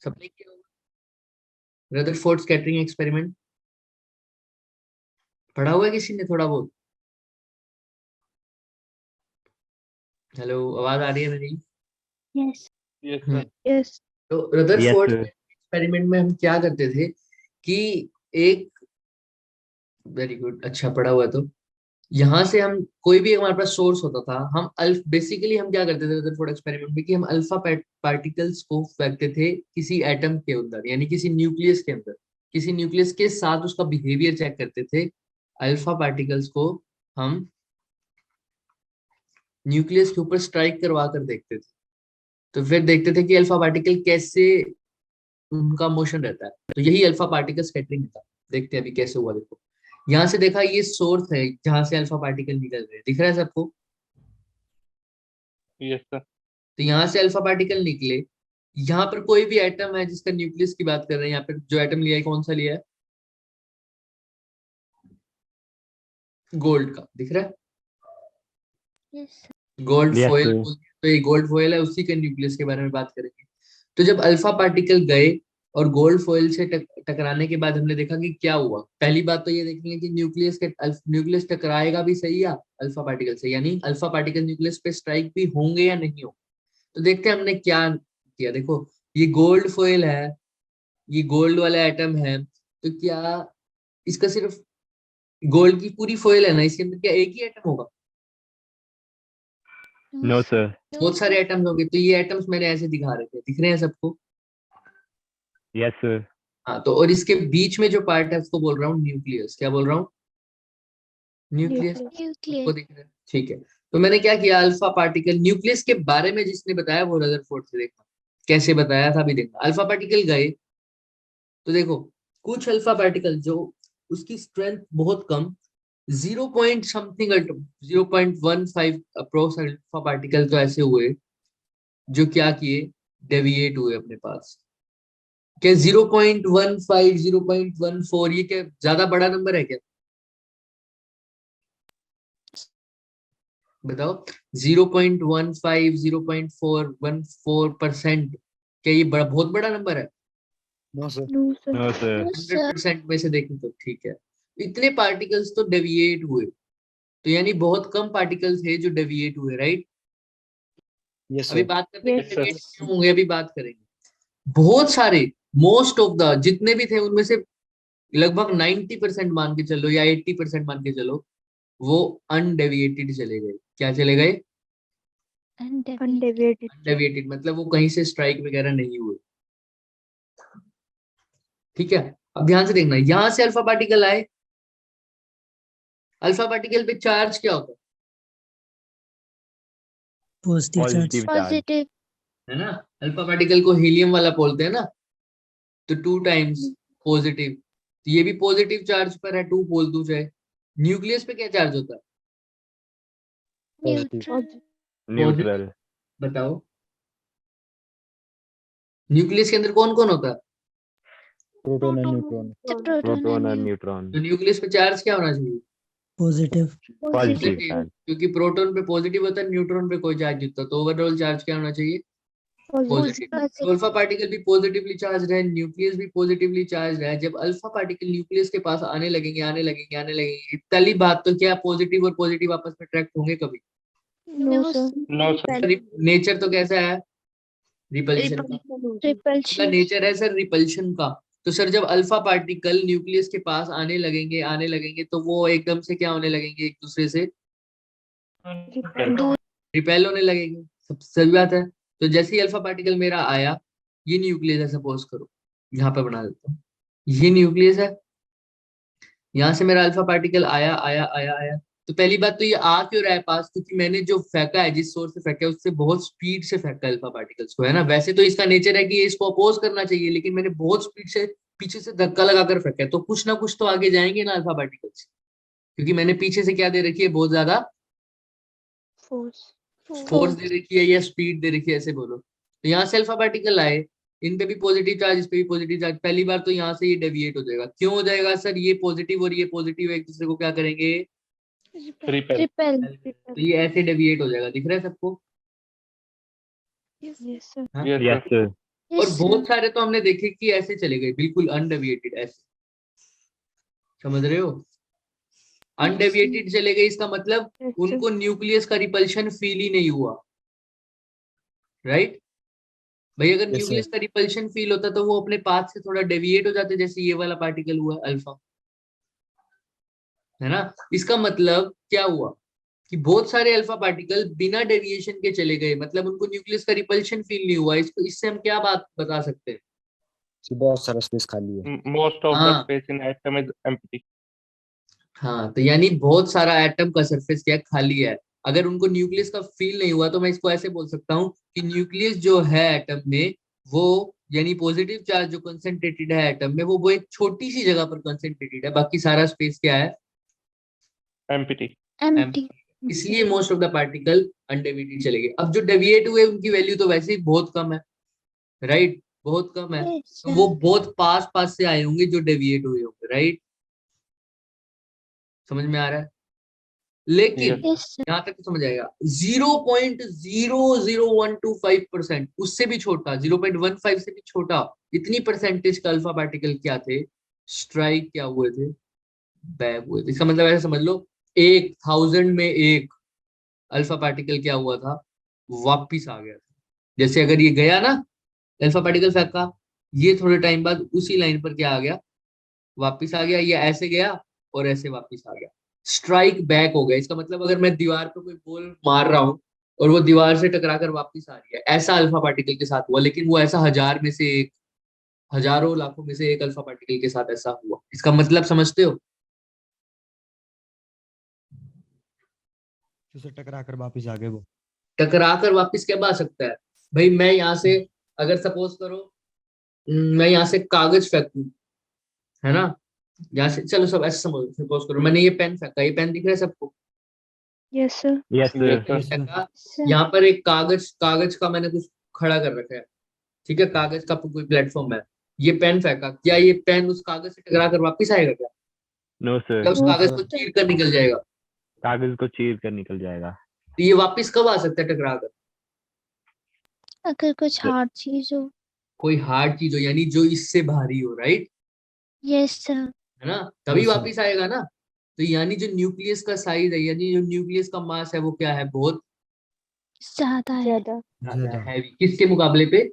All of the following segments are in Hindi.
सबने किया होगा रदरफोर्ड स्कैटरिंग एक्सपेरिमेंट, पढ़ा हुआ है किसी ने थोड़ा बहुत? हेलो, आवाज आ रही है मेरी? Yes yes sir. यस तो Yes, रदरफोर्ड sir. एक्सपेरिमेंट में हम क्या करते थे कि एक, वेरी गुड, अच्छा पढ़ा हुआ है। तो यहाँ से हम कोई भी हमारे पास सोर्स होता था, हम बेसिकली हम क्या करते थे रदरफोर्ड एक्सपेरिमेंट में कि हम अल्फा पार्टिकल्स को फेंकते थे किसी एटम के अंदर, यानी किसी न्यूक्लियस के अंदर, किसी न्यूक्लियस के साथ उसका बिहेवियर चेक करते थे। अल्फा पार्टिकल्स को हम न्यूक्लियस के ऊपर स्ट्राइक करवा कर देखते थे, तो फिर देखते थे कि अल्फा पार्टिकल कैसे उनका मोशन रहता है। तो यही अल्फा पार्टिकल स्कैटरिंग था। देखते हैं अभी कैसे हुआ। देखो यहाँ से देखा, ये सोर्स है जहां से अल्फा पार्टिकल निकल रहे हैं, दिख रहा है सबको? Yes sir. तो यहाँ से अल्फा पार्टिकल निकले, यहाँ पर कोई भी एटम है जिसका न्यूक्लियस की बात कर रहे हैं, यहाँ पर जो एटम लिया है कौन सा लिया है? गोल्ड का, दिख रहा है? Yes gold Yes, foil, sir. तो ये गोल्ड फॉयल है, उसी के न्यूक्लियस के बारे में बात करेंगे। तो जब अल्फा पार्टिकल गए और गोल्ड फॉयल से टकराने के बाद हमने देखा कि क्या हुआ। पहली बात तो ये देखेंगे कि न्यूक्लियस टकराएगा भी सही या अल्फा पार्टिकल से, यानी अल्फा पार्टिकल न्यूक्लियस पे स्ट्राइक भी होंगे या नहीं हो। तो देखते हैं हमने क्या किया। देखो ये गोल्ड फॉयल है, ये गोल्ड वाला एटम है, तो क्या इसका सिर्फ गोल्ड की पूरी फॉयल है ना, इसके अंदर क्या एक ही एटम होगा? No, sir. बहुत सारे एटम्स होंगे। तो ये एटम्स मैंने ऐसे दिखा रहे थे, दिख रहे हैं सबको? Yes, sir. हाँ, तो और इसके बीच में जो पार्ट है उसको बोल रहा हूँ न्यूक्लियस। क्या बोल रहा हूँ? न्यूक्लियस। सबको दिख रहा है? ठीक है। तो मैंने क्या किया, अल्फा पार्टिकल न्यूक्लियस के बारे में जिसने बताया वो रदरफोर्ड से देखा, कैसे बताया था भी देखा। अल्फा पार्टिकल गए तो देखो कुछ अल्फा पार्टिकल जो उसकी स्ट्रेंथ बहुत कम, 0 point something, 0.15 approx alpha particle तो ऐसे हुए जो क्या किए, डेविएट हुए अपने पास। क्या 0.15, 0.14 ये क्या ज्यादा बड़ा नंबर है क्या? बताओ। 0.15, 0.414%, क्या ये बहुत बड़ा नंबर है? No sir. No sir No, sir. 100% में से देखें तो ठीक है। इतने पार्टिकल्स तो डेविएट हुए, तो यानी बहुत कम पार्टिकल्स है जो डेविएट हुए, राइट? यस अभी सर। बात करते हैं Yes, डेविएट yes. क्यों होंगे, अभी बात करेंगे। बहुत सारे, मोस्ट ऑफ द जितने भी थे उनमें से लगभग 90% मान के चलो या 80% मान के चलो, वो अनडेविएटेड चले गए। क्या चले गए? Undeviated. अनडेविएटेड, मतलब वो कहीं से स्ट्राइक वगैरह नहीं हुए। ठीक है। अब ध्यान से देखना, यहां से अल्फा पार्टिकल आए, अल्फा पार्टिकल पे चार्ज क्या होता positive charge. Positive charge. Positive. है ना? अल्फा पार्टिकल को हीलियम वाला बोलते हैं ना, तो 2 टाइम्स पॉजिटिव। तो ये भी पॉजिटिव चार्ज पर है, 2 बोल दू चाहे। न्यूक्लियस पे क्या चार्ज होता है? Neutral. Neutral. बताओ। न्यूक्लियस के अंदर कौन कौन होता है? Proton and neutron. Proton and neutron. तो न्यूक्लियस पे चार्ज क्या होना चाहिए? पॉजिटिव। Positive charge. क्योंकि प्रोटॉन पे पॉजिटिव होता है, न्यूट्रॉन पे कोई चार्ज नहीं होता, तो ओवरऑल चार्ज क्या होना चाहिए? पॉजिटिव। तो अल्फा पार्टिकल भी पॉजिटिवली चार्ज है, न्यूक्लियस भी पॉजिटिवली चार्ज है। जब अल्फा पार्टिकल न्यूक्लियस के पास आने लगेंगे, आने लगेंगे, आने लगेंगे, पहली बात तो क्या पॉजिटिव और पॉजिटिव आपस में अट्रैक्ट होंगे कभी? No sir. No sir. Nature तो कैसा है? रिपल्शन का। Repulsion. नेचर है सर रिपल्शन का। तो सर जब अल्फा पार्टिकल न्यूक्लियस के पास आने लगेंगे, आने लगेंगे, तो वो एकदम से क्या होने लगेंगे, एक दूसरे से रिपेल होने लगेंगे। सब सही बात है। तो जैसे ही अल्फा पार्टिकल मेरा आया, ये न्यूक्लियस है, सपोज करो, यहाँ पे बना देता हूँ, ये न्यूक्लियस है। यहाँ से मेरा अल्फा पार्टिकल आया आया आया आया, तो पहली बात तो ये आ क्यों रहा है पास? क्योंकि मैंने जो फेंका है, जिस सोर्स से फेंका है, उससे बहुत स्पीड से फेंका अल्फा पार्टिकल्स को, है ना। वैसे तो इसका नेचर है कि ये इसको अपोज करना चाहिए, लेकिन मैंने बहुत स्पीड से पीछे से धक्का लगाकर फेंका है, तो कुछ ना कुछ तो आगे जाएंगे ना अल्फा पार्टिकल्स, क्योंकि मैंने पीछे से क्या दे रखी है, बहुत ज्यादा Force. फोर्स दे रखी है या स्पीड दे रखी है, ऐसे बोलो। तो यहाँ से अल्फा पार्टिकल आए, इन पे भी पॉजिटिव चार्ज, इस पे भी पॉजिटिव चार्ज। पहली बार तो यहाँ से ये डेविएट हो जाएगा। क्यों हो जाएगा सर? ये पॉजिटिव और ये पॉजिटिव एक दूसरे को क्या करेंगे? रिपेल। Repel. तो ये ऐसे डेविएट हो जाएगा, दिख रहा है सबको? Yes sir. हाँ? Yes Yes, sir. sir. और बहुत सारे तो हमने देखे कि ऐसे चले गए बिल्कुल अनडेविएटेड ऐसे, समझ रहे हो? अनडेविएटेड चले गए इसका मतलब उनको न्यूक्लियस का रिपल्शन फील ही नहीं हुआ, राइट? भाई अगर Yes, न्यूक्लियस का रिपल्शन फील होता तो वो अपने पाथ से थोड़ा डेविएट हो जाते, जैसे ये वाला पार्टिकल हुआ अल्फा, है ना? इसका मतलब क्या हुआ कि बहुत सारे अल्फा पार्टिकल बिना डेविएशन के चले गए, मतलब उनको न्यूक्लियस का रिपल्शन फील नहीं हुआ। इसको इससे हम क्या बात बता सकते हैं? बहुत सारा स्पेस खाली है. Most of the हाँ space in atom is empty. हाँ, तो यानी बहुत सारा एटम का सरफेस क्या है, खाली है। अगर उनको न्यूक्लियस का फील नहीं हुआ तो मैं इसको ऐसे बोल सकता हूँ कि न्यूक्लियस जो है एटम में, वो यानी पॉजिटिव चार्ज जो कंसंट्रेटेड है एटम में, वो एक छोटी सी जगह पर कंसंट्रेटेड है, बाकी सारा स्पेस क्या है, Empty. empty. इसलिए most of the particle undeviated चले गए। अब जो डेविएट हुए उनकी वैल्यू तो वैसे ही बहुत कम है, राइट? बहुत कम है, Yes, तो वो बहुत पास पास से आए होंगे जो डेविएट हुए होंगे, राइट? समझ में आ रहा है? लेकिन Yes. yes, sir. यहाँ तक तो समझ आएगा। 0.00125%, उससे भी छोटा, 0.15 से भी छोटा, इतनी परसेंटेज का अल्फा पार्टिकल क्या थे, स्ट्राइक क्या हुए थे, बैक हुए थे। इसका मतलब ऐसा समझ लो 1000 में एक अल्फा पार्टिकल क्या हुआ था, वापिस आ गया था। जैसे अगर ये गया ना अल्फा पार्टिकल फेंका, ये थोड़े टाइम बाद उसी लाइन पर क्या आ गया, वापिस आ गया। ये ऐसे गया और ऐसे वापिस आ गया, स्ट्राइक बैक हो गया। इसका मतलब अगर मैं दीवार पे कोई बॉल मार रहा हूँ और वो दीवार से टकराकर वापिस आ रही है, ऐसा अल्फा पार्टिकल के साथ हुआ। लेकिन वो ऐसा 1000 में से एक, हजारों लाखों में से एक अल्फा पार्टिकल के साथ ऐसा हुआ। इसका मतलब समझते हो? उसे टकरा कर वापिस आ गए वो. टकराकर वापिस क्या आ सकता है भाई? मैं यहाँ से अगर सपोज करो मैं यहाँ से कागज फेंकूं, है ना, यहाँ से, चलो सब ऐसे सपोज करो मैंने ये पेन फेंका, ये पेन दिख रहा है सबको? Yes, sir. Yes, sir. Yes, sir. Yes, sir. फेंका, Sir. यहाँ पर एक कागज का मैंने कुछ खड़ा कर रखा है, ठीक है, कागज का कोई प्लेटफॉर्म है। ये पेन फेंका, क्या ये पेन उस कागज से टकरा कर वापिस आएगा क्या? No, या sir. उस No, कागज sir. को चीर कर निकल जाएगा? कागज को चीर कर निकल जाएगा. तो ये वापिस कब आ सकता है टकरा कर? अगर कुछ हार्ड चीज हो. कोई हार्ड चीज हो, यानी जो इससे भारी हो, राइट? Yes, sir. है ना, तभी Yes, sir. वापिस आएगा ना। तो यानी जो न्यूक्लियस का साइज है, यानी जो न्यूक्लियस का मास है, वो क्या है, बहुत ज्यादा है. ज्यादा. हैवी। किसके मुकाबले पे?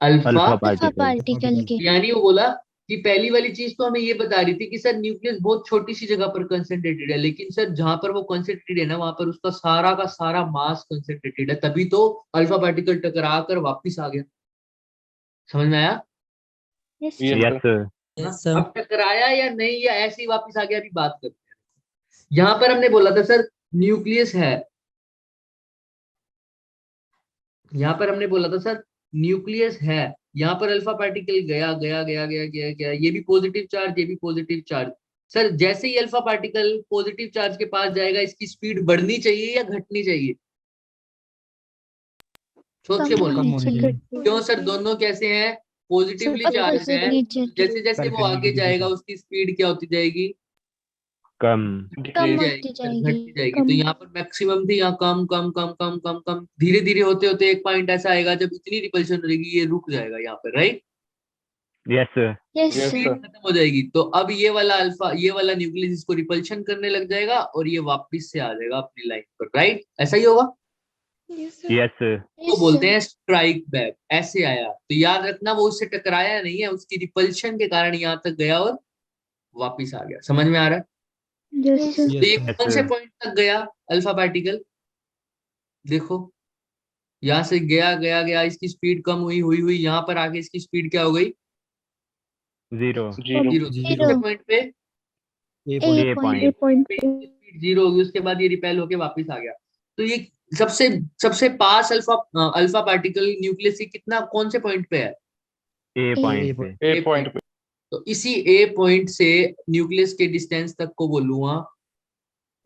Alpha. Alpha alpha particle. Particle के. यानी वो बोला कि पहली वाली चीज तो हमें ये बता रही थी कि सर न्यूक्लियस बहुत छोटी सी जगह पर कंसेंट्रेटेड है, लेकिन सर जहां पर वो कंसेंट्रेटेड है ना, वहां पर उसका सारा का सारा मास कंसेंट्रेटेड है, तभी तो अल्फा पार्टिकल टकरा कर वापिस आ गया। समझ में आया? Yes, Yes, Yes, sir. sir. Yes, sir. अब टकराया या नहीं, या ऐसे ही वापिस आ गया, अभी बात करते हैं। यहाँ पर हमने बोला था सर न्यूक्लियस है, यहाँ पर हमने बोला था सर न्यूक्लियस है, यहाँ पर अल्फा पार्टिकल गया गया गया गया गया गया, ये भी पॉजिटिव चार्ज, ये भी पॉजिटिव चार्ज। सर जैसे ही अल्फा पार्टिकल पॉजिटिव चार्ज के पास जाएगा, इसकी स्पीड बढ़नी चाहिए या घटनी चाहिए? सोच के कम बोलो। होनी चाहिए. क्यों सर? दोनों कैसे हैं, पॉजिटिवली चार्ज Opposite है। nature. जैसे जैसे वो आगे जाएगा उसकी स्पीड क्या होती जाएगी, कम. कम Decrease. होती जाएगी. घटती जाएगी। कम. तो यहाँ पर मैक्सिमम थी, यहाँ कम कम कम कम कम कम, धीरे धीरे होते होते एक पॉइंट ऐसा आएगा जब इतनी रिपल्शन रहेगी, ये रुक जाएगा यहाँ पर, right? Yes, sir. Yes, Yes, sir. sir. खत्म हो जाएगी। तो अब ये वाला अल्फा, ये वाला न्यूक्लियस इसको रिपल्शन करने लग जाएगा और ये वापस से आ जाएगा अपनी लाइन पर, राइट? ऐसा ही होगा। Yes, sir. तो Yes, बोलते sir. हैं स्ट्राइक बैक। ऐसे आया तो याद रखना, वो उससे टकराया नहीं है, उसकी रिपल्शन के कारण यहाँ तक गया और वापिस आ गया। समझ में आ रहा है? Yes, sir. तो ये Yes, कौन से sir. पॉइंट तक गया अल्फा पार्टिकल? देखो यहाँ से गया गया गया, इसकी स्पीड कम हुई हुई हुई, यहाँ पर आके इसकी स्पीड क्या हो गई, Zero. Zero. जीरो। Zero. दूसरे पॉइंट पे A A point. point. Speed zero होगी, उसके बाद ये रिपेल होके वापस आ गया। तो ये सबसे सबसे पास अल्फा पार्टिकल न्यूक्लियस के कितना, कौन से पॉइंट पे है? A A point point. पे. A point. तो इसी ए पॉइंट से न्यूक्लियस के डिस्टेंस तक को बोलूंगा,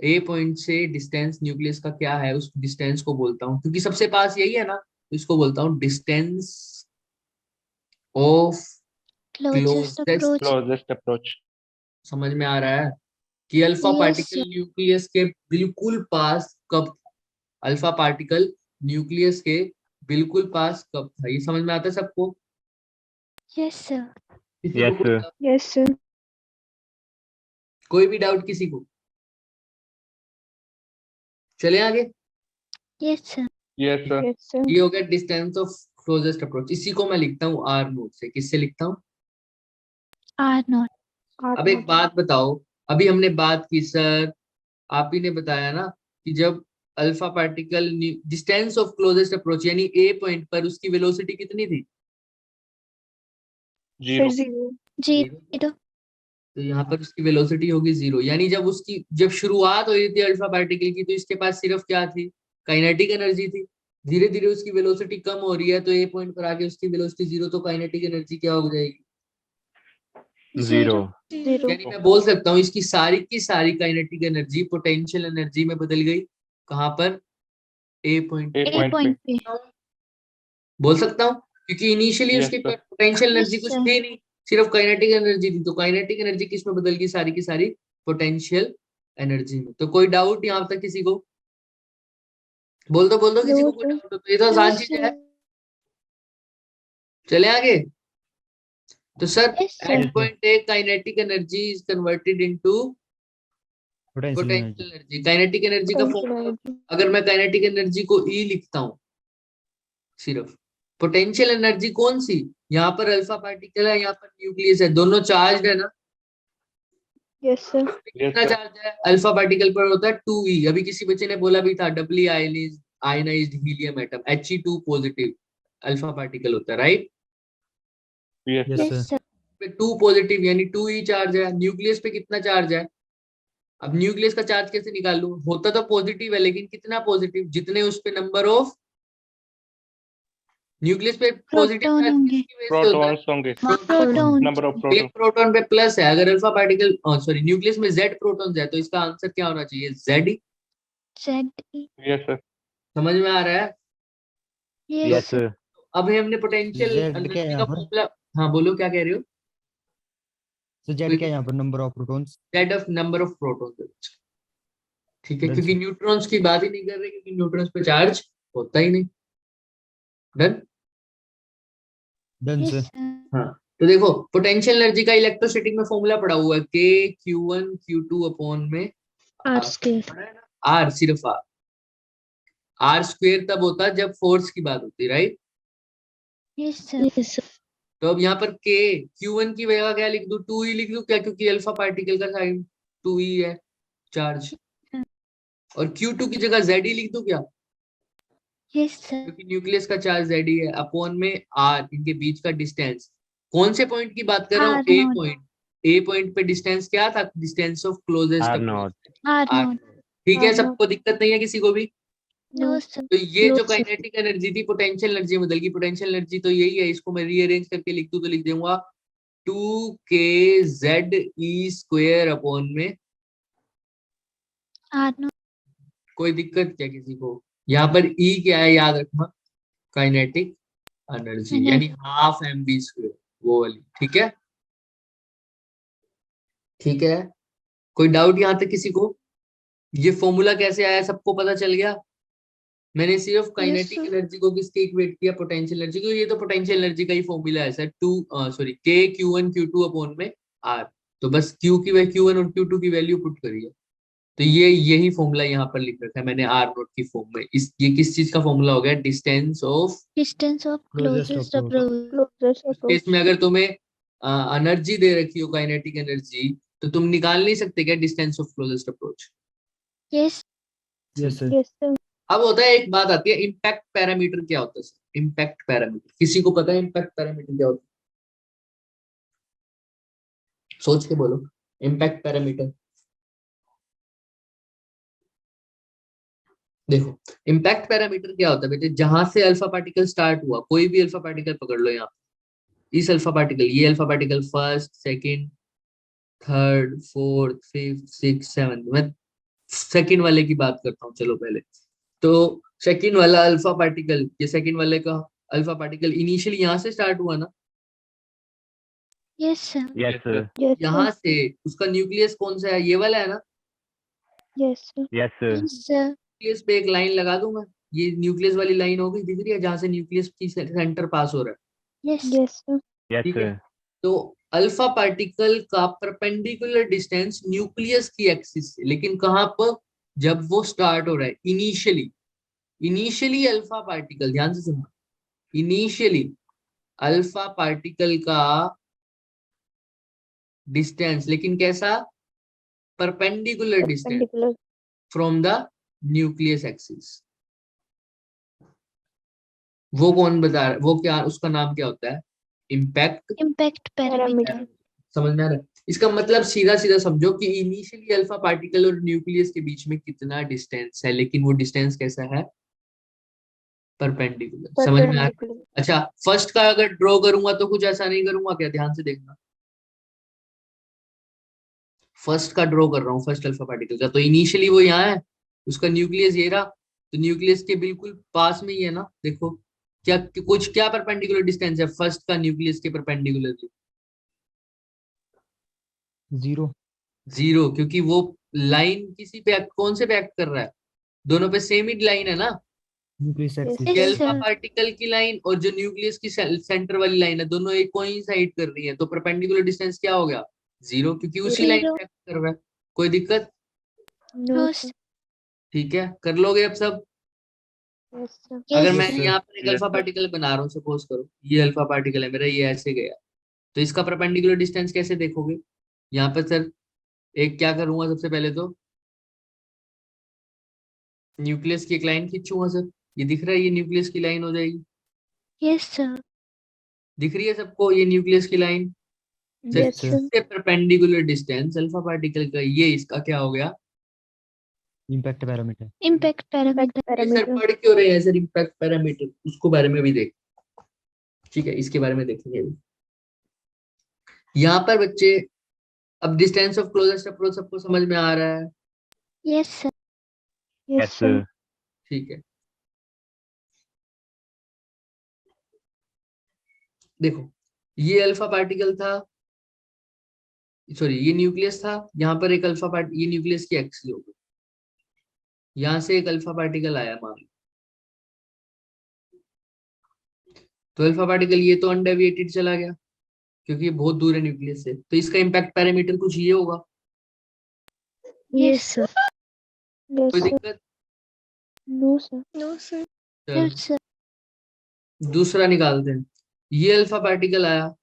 ए पॉइंट से डिस्टेंस न्यूक्लियस का क्या है, उस डिस्टेंस को बोलता हूँ, क्योंकि सबसे पास यही है ना, तो इसको बोलता हूँ distance of Closest closest. approach. Closest approach. समझ में आ रहा है कि alpha Yes, particle sir. Nucleus के बिल्कुल पास कब, अल्फा पार्टिकल न्यूक्लियस के बिल्कुल पास कब था, ये समझ में आता है सबको? Yes, sir. किसी Yes, को कोई sir. doubt? Yes, sir. कोई भी डाउट किसी को? चले आगे। Yes, sir. Yes, sir. Yes, sir. ये हो गया डिस्टेंस ऑफ क्लोजेस्ट अप्रोच। इसी को मैं लिखता हूँ आर नोट से। किससे लिखता हूँ? R naught. R अब एक naught. बात बताओ, अभी हमने बात की सर, आप ही ने बताया ना कि जब alpha particle distance of closest approach यानी ए पॉइंट पर उसकी वेलोसिटी कितनी थी? Sir, 0. 0. Zero. तो यहाँ पर उसकी वेलोसिटी होगी 0, यानी जब शुरुआत हुई थी अल्फा पार्टिकल की तो इसके पास सिर्फ क्या थी? काइनेटिक एनर्जी थी। धीरे धीरे उसकी वेलोसिटी कम हो रही है तो ए पॉइंट पर आके उसकी वेलोसिटी 0, तो काइनेटिक एनर्जी क्या हो जाएगी? 0. Zero. यानी मैं बोल सकता हूँ इसकी सारी की सारी काइनेटिक एनर्जी पोटेंशियल एनर्जी में बदल गई। कहाँ पर? ए point. A A point point पे. पे. बोल सकता हूँ क्योंकि इनिशियली Yes, उसके sir. पास पोटेंशियल एनर्जी Yes, कुछ sir. थी नहीं, सिर्फ काइनेटिक एनर्जी थी। तो काइनेटिक एनर्जी किस में बदल गई? सारी की सारी पोटेंशियल एनर्जी में। तो कोई डाउट यहाँ तक किसी को? बोल दो किसी No, को कोई sir. डाउट हो तो। ये तो आसान चीज है। चले आगे। तो sir Yes, sir. At point A kinetic energy is converted into potential potential energy. Energy. Kinetic energy का Potential फॉर्मूला, energy. अगर मैं काइनेटिक एनर्जी को ई लिखता हूँ सिर्फ, पोटेंशियल एनर्जी कौन सी? यहाँ पर अल्फा पार्टिकल है, यहाँ पर न्यूक्लियस है, दोनों चार्ज है ना? Yes, sir. Yes, कितना sir. चार्ज है अल्फा पार्टिकल पर? होता है 2e। अभी किसी बच्चे ने बोला भी था doubly ionized helium atom, He2 positive alpha particle होता है, right? Yes, yes sir. Yes, sir. sir. पे 2 पॉजिटिव यानी 2e चार्ज है। न्यूक्लियस पे कितना चार्ज है? अब न्यूक्लियस का चार्ज कैसे निकालूं? होता तो पॉजिटिव है लेकिन कितना पॉजिटिव? जितने उस पे नंबर ऑफ न्यूक्लियस पे पॉजिटिव Proton चार्ज होंगे. किसकी वजह से होता है? Protons होंगे. Proton. Number of एक protons. प्रोटॉन पे प्लस है। अगर अल्फा पार्टिकल सॉरी न्यूक्लियस में Z प्रोटॉन्स है तो इसका आंसर क्या होना चाहिए? Z। Z. Yes, sir. समझ में आ रहा है? Yes, Yes, sir. sir. अब हमने पोटेंशियल Z क्या है एनर्जी यहाँ का पर? फॉर्मूला, हाँ बोलो क्या कह रहे हो? तो जेड क्या है यहाँ पर? Number of protons. Z of number of protons. ठीक है, Done, क्योंकि sir. न्यूट्रॉन्स की बात ही नहीं कर रहे, क्योंकि न्यूट्रॉन्स पे चार्ज होता ही नहीं। Done? Done Yes, sir. sir. हाँ, तो देखो पोटेंशियल एनर्जी का इलेक्ट्रोस्टैटिक में फॉर्मूला पड़ा हुआ है K Q1 Q2 अपॉन में R square. R, सिर्फ R। R स्क्वेयर तब होता है जब फोर्स की बात होती है, right? Yes, sir. Yes, sir. तो अब यहाँ पर K Q1 की जगह क्या लिख दूं? 2e लिख दूं क्या? क्योंकि अल्फा पार्टिकल का साइन 2e है चार्ज। और Q2 की जगह Z ही लिख दूं क्या? Yes, sir. क्योंकि न्यूक्लियस का चार्ज Z ही है, अपॉन में R, इनके बीच का डिस्टेंस। कौन से पॉइंट की बात कर रहा हूँ? R ए naught. पॉइंट। ए पॉइंट पे डिस्टेंस क्या था? Distance of closest R approach. naught. R naught. ठीक है, R naught. सबको दिक्कत नहीं है किसी को भी? No, sir. तो ये No, जो sir. काइनेटिक एनर्जी थी पोटेंशियल एनर्जी में बदल गई। पोटेंशियल एनर्जी तो यही है, इसको मैं रीअरेंज करके लिख दूं तो लिख दूंगा 2kZe² अपॉन में R naught. कोई दिक्कत क्या किसी को? यहाँ पर E क्या है याद रखना? काइनेटिक एनर्जी, यानी हाफ mv², वो वाली। ठीक है, ठीक है। कोई डाउट यहाँ तक किसी को? ये फॉर्मूला कैसे आया सबको पता चल गया? मैंने सिर्फ काइनेटिक sir. एनर्जी को किसके इक्वेट किया? पोटेंशियल एनर्जी को। ये तो पोटेंशियल एनर्जी का ही फॉर्मूला है sir, K Q1 Q2 upon में R। तो बस Q1 और Q2 की वैल्यू पुट करिए। तो ये यही फॉर्मूला यहाँ पर लिख रखा है मैंने R नोट की फॉर्म में। ये किस चीज का फॉर्मूला हो गया? Distance of. Distance of Closest closest approach. approach. Closest इस केस approach. में अगर तुम्हें एनर्जी दे रखी हो, काइनेटिक एनर्जी, तो तुम निकाल नहीं सकते क्या distance of closest approach? Yes. Yes sir. Yes, sir. अब होता है, एक बात आती है, इम्पैक्ट पैरामीटर क्या होता है सर? इम्पैक्ट पैरामीटर किसी को पता है? इम्पैक्ट पैरामीटर क्या होता है? सोच के बोलो। इम्पैक्ट पैरामीटर देखो, इम्पैक्ट पैरामीटर क्या होता है बेटे? जहां से अल्फा पार्टिकल स्टार्ट हुआ, कोई भी अल्फा पार्टिकल पकड़ लो यहाँ, इस अल्फा पार्टिकल, ये alpha particle first, second, third, fourth, fifth, six, seventh. मैं सेकंड वाले की बात करता हूँ, चलो पहले। तो सेकंड वाला अल्फा पार्टिकल, ये सेकंड वाले का अल्फा पार्टिकल इनिशियली यहाँ से स्टार्ट हुआ ना? Yes, sir. Yes, sir. Yes, यहाँ sir. से उसका न्यूक्लियस कौन सा है? ये वाला है ना? Yes, sir. Yes, sir. Yes, sir. Nucleus पे एक लाइन लगा दूं मैं, ये न्यूक्लियस वाली लाइन हो गई, दिख रही है जहां से न्यूक्लियस की सेंटर पास हो रहा है। Yes Yes, sir. Yes, ठीक है, sir. तो अल्फा पार्टिकल का परपेंडिकुलर डिस्टेंस न्यूक्लियस की एक्सिस से, लेकिन कहां पर, जब वो स्टार्ट हो रहा है इनिशियली। इनिशियली अल्फा पार्टिकल, ध्यान से सुनना, इनिशियली अल्फा पार्टिकल का डिस्टेंस, लेकिन कैसा, perpendicular distance Perpendicular. From the nucleus axis. वो कौन बता रहा है, वो क्या, उसका नाम क्या होता है, इम्पैक्ट इम्पैक्ट पैरामीटर। Parameter. समझ में आ रहा है? इसका मतलब सीधा सीधा समझो कि इनिशियली अल्फा पार्टिकल और न्यूक्लियस के बीच में कितना डिस्टेंस है, लेकिन वो डिस्टेंस कैसा है, परपेंडिकुलर। समझ में आ रहा है? Perpendicular. अच्छा, फर्स्ट का अगर ड्रॉ करूंगा तो कुछ ऐसा नहीं करूंगा क्या, ध्यान से देखना। फर्स्ट का ड्रॉ कर रहा हूँ, फर्स्ट अल्फा पार्टिकल का, तो इनिशियली वो यहाँ है, उसका न्यूक्लियस ये रहा, तो न्यूक्लियस के बिल्कुल पास में ही है ना, देखो क्या कुछ, क्या परपेंडिकुलर डिस्टेंस है फर्स्ट का न्यूक्लियस के परपेंडिकुलर, 0। 0, क्योंकि वो लाइन किसी पे कौन से पे एक्ट कर रहा है, दोनों पे सेम ही लाइन है ना, न्यूक्लियस Yes, एक्सिस। Yes, ये अल्फा sir. पार्टिकल की लाइन और जो न्यूक्लियस की सेंटर वाली लाइन है, दोनों एक कोइंसाइड कर रही है, तो परपेंडिकुलर डिस्टेंस क्या हो गया, 0, क्योंकि उसी लाइन Zero. पे एक्ट कर रहा है। कोई दिक्कत? No, No, sir. sir. ठीक है, कर लोगे अब सब। Yes, sir. अगर Yes, मैं sir. यहाँ पर एक Yes, अल्फा sir. पार्टिकल बना रहा हूँ, सपोज करो ये अल्फा पार्टिकल है मेरा, ये ऐसे गया, तो इसका परपेंडिकुलर डिस्टेंस कैसे देखोगे, यहाँ पर सर एक क्या करूंगा, सबसे पहले तो न्यूक्लियस की एक लाइन खींचूंगा सर, ये दिख रहा है, ये न्यूक्लियस की लाइन हो जाएगी, Yes, sir. दिख रही है सबको ये न्यूक्लियस की line. Sir Yes, sir. sir. इससे परपेंडिकुलर डिस्टेंस अल्फा पार्टिकल का, ये इसका क्या हो गया, impact parameter. Impact Impact parameter. ये सर parameter. पढ़ क्यों रहे हैं सर, इम्पैक्ट पैरामीटर, उसको बारे में भी देख, ठीक है, इसके बारे में देखेंगे अभी। यहाँ पर बच्चे, अब डिस्टेंस ऑफ क्लोजेस्ट अप्रोच सबको समझ में आ रहा है, Yes, sir. Yes, Yes, sir. sir. ठीक है। देखो ये अल्फा पार्टिकल था, सॉरी ये न्यूक्लियस था, यहाँ पर एक अल्फा पार्ट, ये न्यूक्लियस की एक्सिस हो गई, यहाँ से एक अल्फा पार्टिकल आया मान लो, तो अल्फा पार्टिकल ये तो अनडेविएटेड चला गया, क्योंकि ये बहुत दूर है न्यूक्लियस से, तो इसका इम्पैक्ट पैरामीटर कुछ ये होगा। Yes, sir. Yes, कोई sir. दिक्कत? No, sir. No, sir. चलो Yes, sir. दूसरा निकालते हैं, ये अल्फा पार्टिकल आया,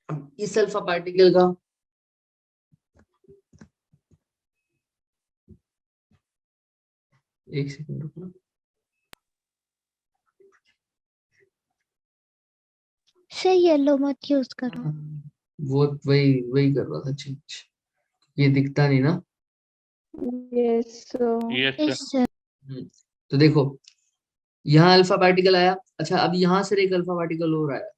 अब इस अल्फा पार्टिकल का एक सेकंड रुकना, Sir, yellow मत use करो. वो वही वही कर रहा था चेंज, ये दिखता नहीं ना। Yes, sir. Yes, sir. Yes, sir. तो देखो यहाँ अल्फा पार्टिकल आया, अच्छा अब यहाँ से एक अल्फा पार्टिकल और आया,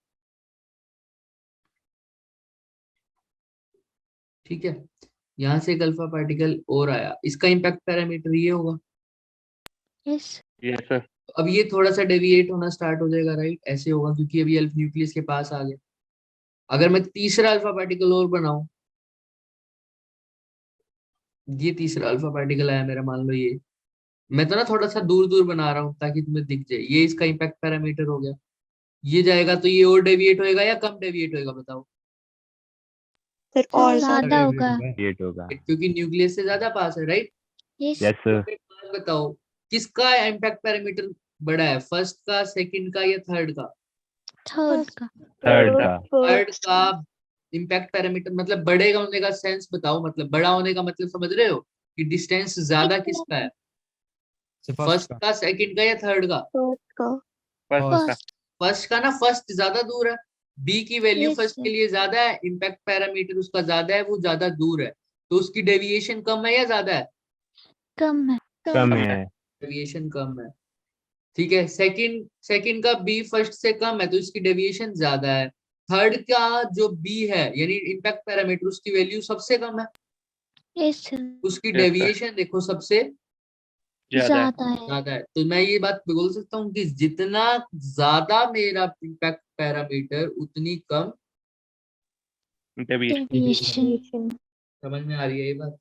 ठीक है, यहाँ से एक अल्फा पार्टिकल और आया, इसका इम्पैक्ट पैरामीटर ये होगा। Yes. Yes, sir. अब ये थोड़ा सा डेविएट होना स्टार्ट हो जाएगा, राइट, ऐसे होगा क्योंकि अभी अल्फा न्यूक्लियस के पास आ गया। अगर मैं तीसरा अल्फा पार्टिकल और बनाऊं, ये तीसरा अल्फा पार्टिकल आया मेरा, मान लो ये, मैं तो ना थोड़ा सा दूर दूर बना रहा हूँ ताकि तुम्हें दिख जाए, ये इसका इम्पैक्ट पैरामीटर हो गया, ये जाएगा तो ये और डेविएट होएगा या कम डेविएट होएगा बताओ, Sir, all ज़्यादा होगा. Eight होगा. क्योंकि न्यूक्लियस से ज्यादा पास है, राइट। Yes. Yes, sir. एक बात बताओ, किसका इम्पैक्ट पैरामीटर बड़ा है, फर्स्ट का, सेकंड का या थर्ड का? Third का. Third का. थर्ड का इम्पैक्ट पैरामीटर, मतलब बड़े होने का सेंस बताओ, मतलब बड़ा होने का मतलब समझ रहे हो कि डिस्टेंस ज्यादा किसका है, फर्स्ट का, सेकंड का या थर्ड का? first का. First का. First. फर्स्ट का ना, फर्स्ट ज्यादा दूर है, बी की वैल्यू Yes, फर्स्ट sir. के लिए ज्यादा है, इम्पैक्ट पैरामीटर उसका ज्यादा है, वो ज्यादा दूर है, तो उसकी डेविएशन कम है या ज्यादा है? कम है. कम है. डेविएशन कम है, ठीक है। सेकंड का बी फर्स्ट से कम है तो इसकी डेविएशन ज्यादा है। थर्ड का जो बी है यानी इम्पैक्ट पैरामीटर, उसकी वैल्यू सबसे कम है, Yes, sir. उसकी Yes, sir. डेविएशन देखो सबसे ज्यादा. ज़्यादा है. ज्यादा है। तो मैं ये बात बोल सकता हूँ कि जितना ज्यादा मेरा इम्पैक्ट पैरामीटर उतनी कम Deviation. Deviation. Deviation. समझ में आ रही है ये बात?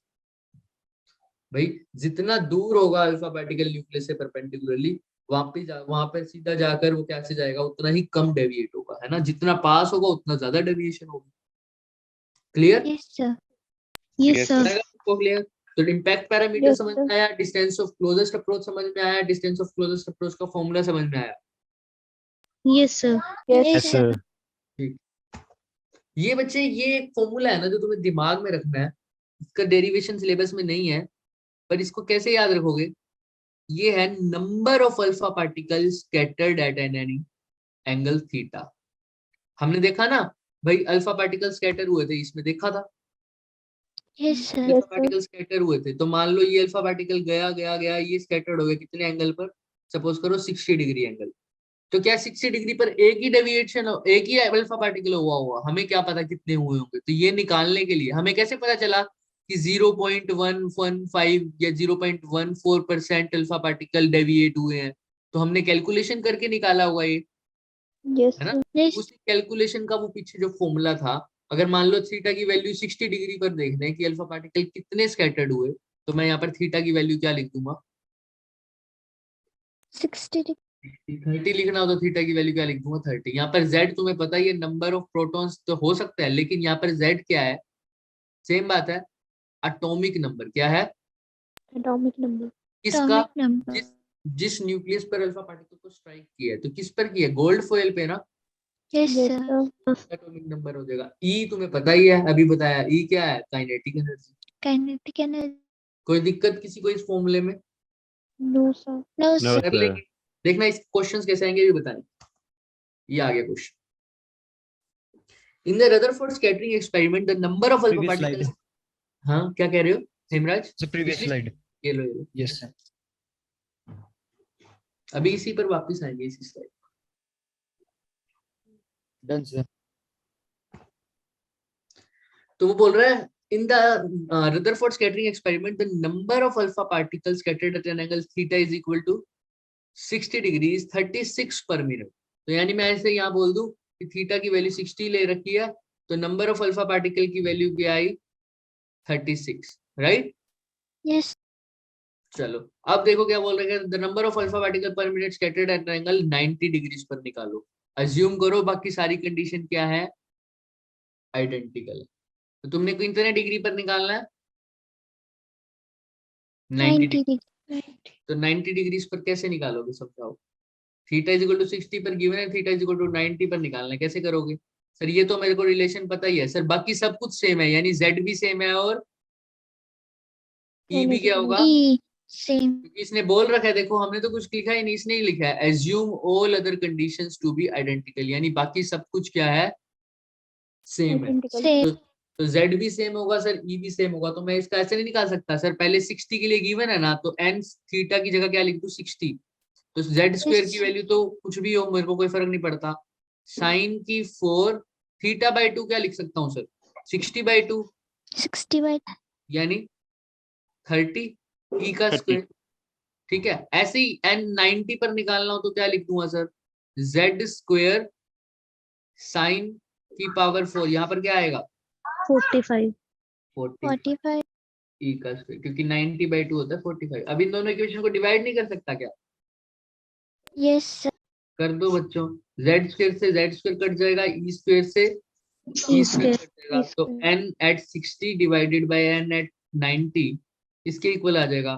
भाई जितना दूर होगा अल्फा पार्टिकल न्यूक्लियस से परपेंडिकुलरली, वहां पे सीधा जाकर वो कैसे जाएगा, उतना ही कम डेविएट होगा, है ना। जितना पास होगा उतना ज्यादा डेविएशन होगा। Clear? Yes, sir. Yes, Yes, sir. sir. Clear? तो इम्पैक्ट पैरामीटर Yes, समझ sir. में आया, डिस्टेंस ऑफ क्लोजेस्ट अप्रोच समझ में आया, डिस्टेंस ऑफ क्लोजेस्ट अप्रोच का फॉर्मूला समझ में आया। Yes, sir. Yes, Yes, sir. ये बच्चे ये एक फॉर्मूला है ना जो तुम्हें दिमाग में रखना है, इसका डेरिवेशन सिलेबस में नहीं है, पर इसको कैसे याद रखोगे, ये है number of alpha particles scattered at an any angle theta. हमने देखा ना भाई, अल्फा पार्टिकल स्कैटर हुए थे, इसमें देखा था Yes, sir. Yes, alpha sir. Particle scatter हुए थे। तो मान लो ये अल्फा पार्टिकल गया गया गया, ये स्कैटर्ड हो गया कितने एंगल पर, सपोज करो 60 डिग्री एंगल। तो क्या 60 डिग्री पर एक ही डेविएशन, एक ही अल्फा पार्टिकल हुआ, हमें क्या पता कितने हुए होंगे। तो ये निकालने के लिए हमें कैसे पता चला कि 0.115 या 0.14% अल्फा पार्टिकल डेविएट हुए हैं, तो हमने कैलकुलेशन करके निकाला हुआ ये, Yes, है ना। sir. Yes. उसी कैलकुलेशन का वो पीछे जो फॉर्मूला था, अगर मान लो थीटा की वैल्यू 60 डिग्री पर देखना है कि अल्फा पार्टिकल कितने स्कैटर्ड हुए, तो मैं यहाँ पर थीटा की वैल्यू क्या लिख दूंगा, 60 degree. 30 लिखना हो तो थीटा की वैल्यू क्या लिख दूंगा, 30। यहाँ पर z तुम्हें पता ही है, नंबर ऑफ प्रोटॉन्स तो हो सकता है, लेकिन यहाँ पर z क्या है, सेम बात है, एटॉमिक नंबर क्या है, Atomic number. किसका, Atomic number. जिस जिस न्यूक्लियस पर अल्फा पार्टिकल को स्ट्राइक किया है, तो किस पर किया है, गोल्ड फॉयल पे ना, Yes, Yes, sir. sir. Atomic number हो जाएगा। ई तुम्हें पता ही है, अभी बताया, ई क्या है, काइनेटिक एनर्जी। Kinetic energy. कोई दिक्कत किसी को इस फॉर्मूले में, No, sir. No, No, sir. कर sir. लेंगे। देखना इस क्वेश्चंस कैसे आएंगे ये बताएं। ये आ गया question, in the Rutherford scattering experiment the number of alpha Previous particles. slide. हाँ क्या कह रहे हो हेमराज? The previous पिछली- slide. ये लो ये लो, Yes, sir. अभी इसी पर वापस आएंगे, इसी स्लाइड। Done, sir. तो वो बोल रहा है in the Rutherford scattering experiment the number of alpha particles scattered at an angle theta is equal to 60 degrees 36 per minute. तो यानी मैं ऐसे यहाँ बोल दूं कि थीटा की वैल्यू 60 ले रखी है, तो नंबर ऑफ अल्फा पार्टिकल की वैल्यू क्या आई, 36, राइट। Yes. चलो अब देखो क्या बोल रहे हैं, the number of alpha particle per minute scattered at angle 90 degrees पर निकालो। अज्यूम करो बाकी सारी कंडीशन क्या है, आइडेंटिकल। तो तुमने कितने डिग्री पर निकालना है, 90 90 डिग्री। degree. तो 90 डिग्रीज पर कैसे निकालोगे, समझाओ। थीटा इज इक्वल टू 60 पर गिवन है, थीटा इज इक्वल टू 90 पर निकालना है, कैसे करोगे सर? ये तो मेरे को रिलेशन पता ही है सर, बाकी सब कुछ सेम है, यानी z भी सेम है और e भी क्या होगा, E. Same. क्योंकि इसने बोल रखा है, देखो हमने तो कुछ लिखा ही नहीं, इसने ही लिखा है assume all other conditions to be identical, यानी बाकी सब कुछ क्या है, सेम है। Identical. Same. तो z भी सेम होगा सर, e भी सेम होगा, तो मैं इसका ऐसे नहीं निकाल सकता सर, पहले 60 के लिए गिवन है ना, तो n थीटा की जगह क्या लिख दूं, 60। तो z स्क्वायर की वैल्यू तो कुछ भी हो, मेरे को कोई फर्क नहीं पड़ता। साइन की 4 थीटा बाई 2 क्या लिख सकता हूँ सर, 60 बाई 2 60 by यानी 30 e का 30। स्क्वायर, ठीक है। ऐसे ही n 90 पर निकालना हो तो क्या लिख दूंगा सर, z स्क्वायर साइन की पावर 4, यहाँ पर क्या आएगा 45. 40 45. e का स्क्वायर, क्योंकि 90 बाई 2 होता है 45। अब इन दोनों इक्वेशन को डिवाइड नहीं कर सकता क्या, Yes, sir. कर दो बच्चों, z स्क्वायर से z स्क्वायर कट जाएगा, e स्क्वायर से e स्क्वायर कट जाएगा, तो n at 60 divided by n at 90 इसके इक्वल आ जाएगा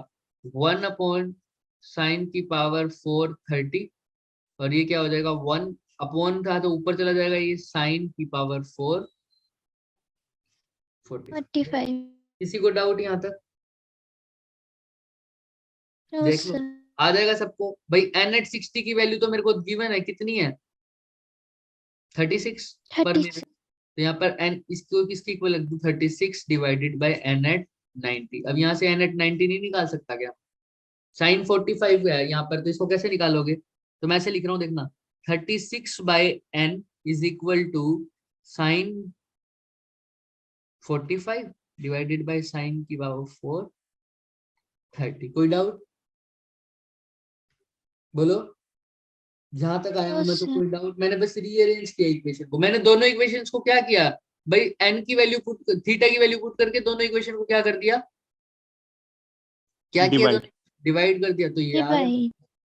1 अपॉन साइन की पावर 4 30, और ये क्या हो जाएगा 1 अपॉन था तो ऊपर चला जाएगा, ये साइन की पावर 4 40। 45. किसी को डाउट यहाँ तक? No, देख लो, sir. आ जाएगा सबको। भाई n at 60 की वैल्यू तो मेरे को गिवन है, कितनी है 36 पर 36. मिनट, तो यहाँ पर n इसको किसके इक्वल लिख दूं, 36 डिवाइडेड बाय n at 90। अब यहाँ से n at 90 नहीं निकाल सकता क्या, साइन 45 है यहाँ पर, तो इसको कैसे निकालोगे, तो मैं ऐसे लिख रहा हूँ देखना, 36 by n is equal to sine 45 divided by sine की पावर 4 30। कोई डाउट बोलो, जहां तक आया हूं मैं तो No, कोई डाउट, मैंने बस रीअरेंज किया इक्वेशन को, मैंने दोनों इक्वेशंस को क्या किया भाई, n की वैल्यू पुट, थीटा की वैल्यू पुट करके दोनों इक्वेशन को क्या कर दिया, क्या किया Divide. तो डिवाइड कर दिया तो ये आ गया। डिवाइड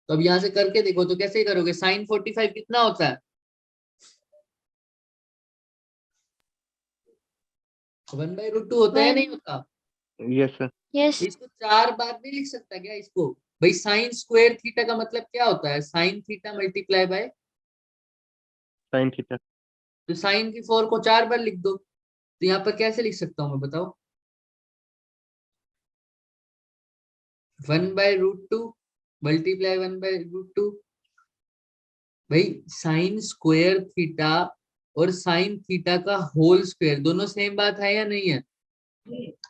तो अब यहाँ से करके देखो तो कैसे करोगे, साइन 45 कितना होता है, 1/√2 होता है या नहीं होता। Yes, sir. यस इसको 4 बार नहीं लिख सकता क्या इसको, भाई साइन स्क्वायर थीटा का मतलब क्या होता है, sine theta multiply by, Sin theta. तो साइन की 4 को 4 बार लिख दो, तो यहाँ पर कैसे लिख सकता हूँ मैं बताओ, 1/√2 मल्टीप्लाई 1/√2, भाई साइन स्क्वायर थीटा और साइन थीटा का होल स्क्वायर दोनों सेम बात है या नहीं है।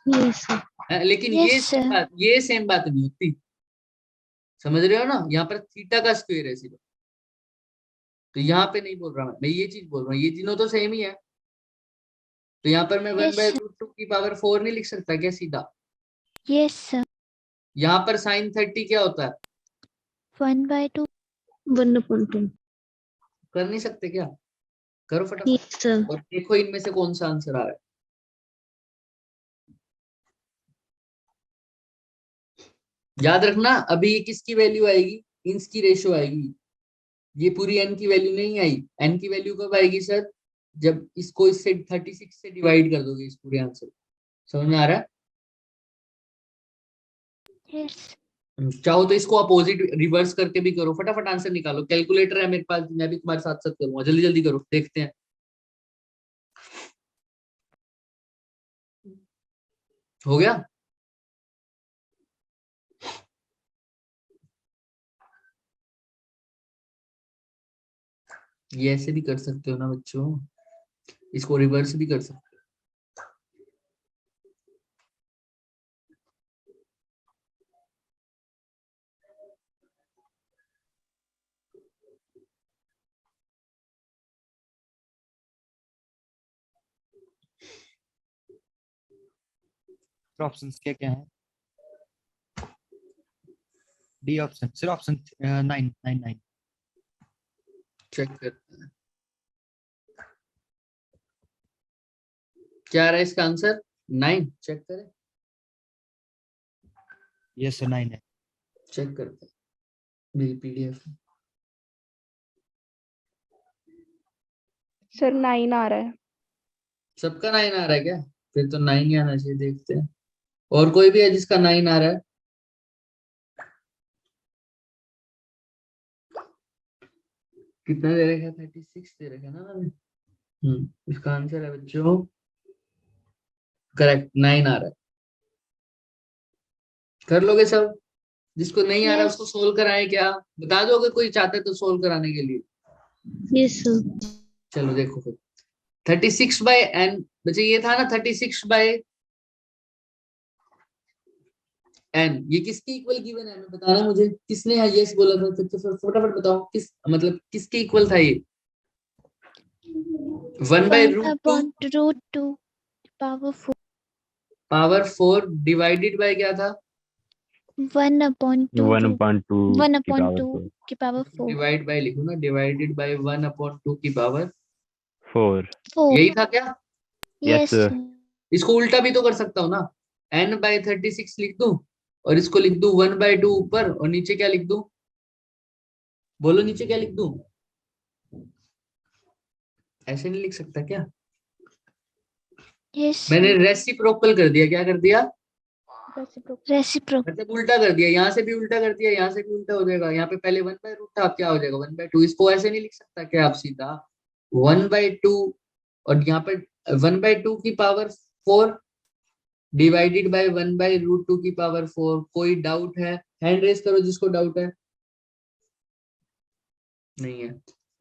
Yes sir. लेकिन Yes, sir. ये सेम बात नहीं होती, समझ रहे हो ना, यहाँ पर थीटा का स्क्वायर है सिर्फ, तो यहाँ पे नहीं बोल रहा मैं ये चीज बोल रहा हूँ, ये तीनों तो सेम ही है, तो यहाँ पर मैं Yes, sir. 1/√2 की पावर 4 नहीं लिख सकता क्या सीधा। यस सर यहाँ पर साइन 30 क्या होता है, 1/2 1/2। कर नहीं सकते क्या, करो फटाफट यस सर। और देखो इनमें से कौन सा आंसर आ रहा है। याद रखना अभी ये किसकी वैल्यू आएगी, इंस की रेशियो आएगी, ये पूरी n की वैल्यू नहीं आई, n की वैल्यू कब आएगी सर, जब इसको इससे 36 से डिवाइड कर दोगे इस पूरे आंसर, समझ में आ रहा है। यस चाहो तो इसको अपोजिट रिवर्स करके भी करो, फटाफट आंसर निकालो, कैलकुलेटर है मेरे पास, मैं भी तुम्हारे साथ साथ करूंगा, जल्दी जल्दी करो देखते हैं। हो गया, ये ऐसे भी कर सकते हो ना बच्चों, इसको रिवर्स भी कर सकते हो। ऑप्शंस क्या क्या है? D option sir, option 9 check करते हैं क्या आ रहा है इसका आंसर, 9, चेक करें, यस सर 9 है। चेक करते हैं मेरी पीडीएफ में। सर 9 आ रहा है। सबका 9 आ रहा है क्या, फिर तो 9 ही आना चाहिए, देखते हैं और कोई भी है जिसका 9 आ रहा है। कितना दे रखा है, 36 दे रखा है ना मैंने। इसका आंसर है बच्चों करेक्ट, 9 आ रहा है। कर लोगे सब, जिसको नहीं आ रहा Yes. उसको सोल्व कराएं क्या, बता दो अगर कोई चाहता है तो सोल्व कराने के लिए। Yes sir. चलो देखो फिर 36/n, बच्चे ये था ना 36/n, ये किसके इक्वल गिवन है, बताना मुझे, किसने यस बोला था, तो फटाफट बताओ किस मतलब किसके इक्वल था ये, 1/√2 power 4 पावर 4 डिवाइडेड बाय क्या था, 1/2 1/2 1/2 की पावर 4 डिवाइड बाय लिखो ना, डिवाइडेड बाय 1/2 की पावर 4. 4 यही था क्या। Yes, yes sir. इसको उल्टा भी तो कर सकता हूँ ना, n/36 लिख दूं और इसको लिख दूं 1/2 ऊपर और नीचे क्या लिख दूं, बोलो नीचे क्या लिख दूं, ऐसे नहीं लिख सकता क्या, यस मैंने रेसिप्रोकल कर दिया, क्या कर दिया, रेसिप्रोकल मतलब उल्टा कर दिया, यहाँ से भी उल्टा कर दिया, यहाँ से भी उल्टा हो जाएगा, यहाँ पे पहले 1/√2 था, अब क्या हो जाएगा 1/2, इसको ऐसे नहीं लिख सकता क्या आप सीधा 1/2 और यहाँ पर 1/2 की पावर 4 डिवाइडेड बाय 1/√2 की पावर 4, कोई डाउट है, हैंड रेस करो जिसको डाउट है, नहीं है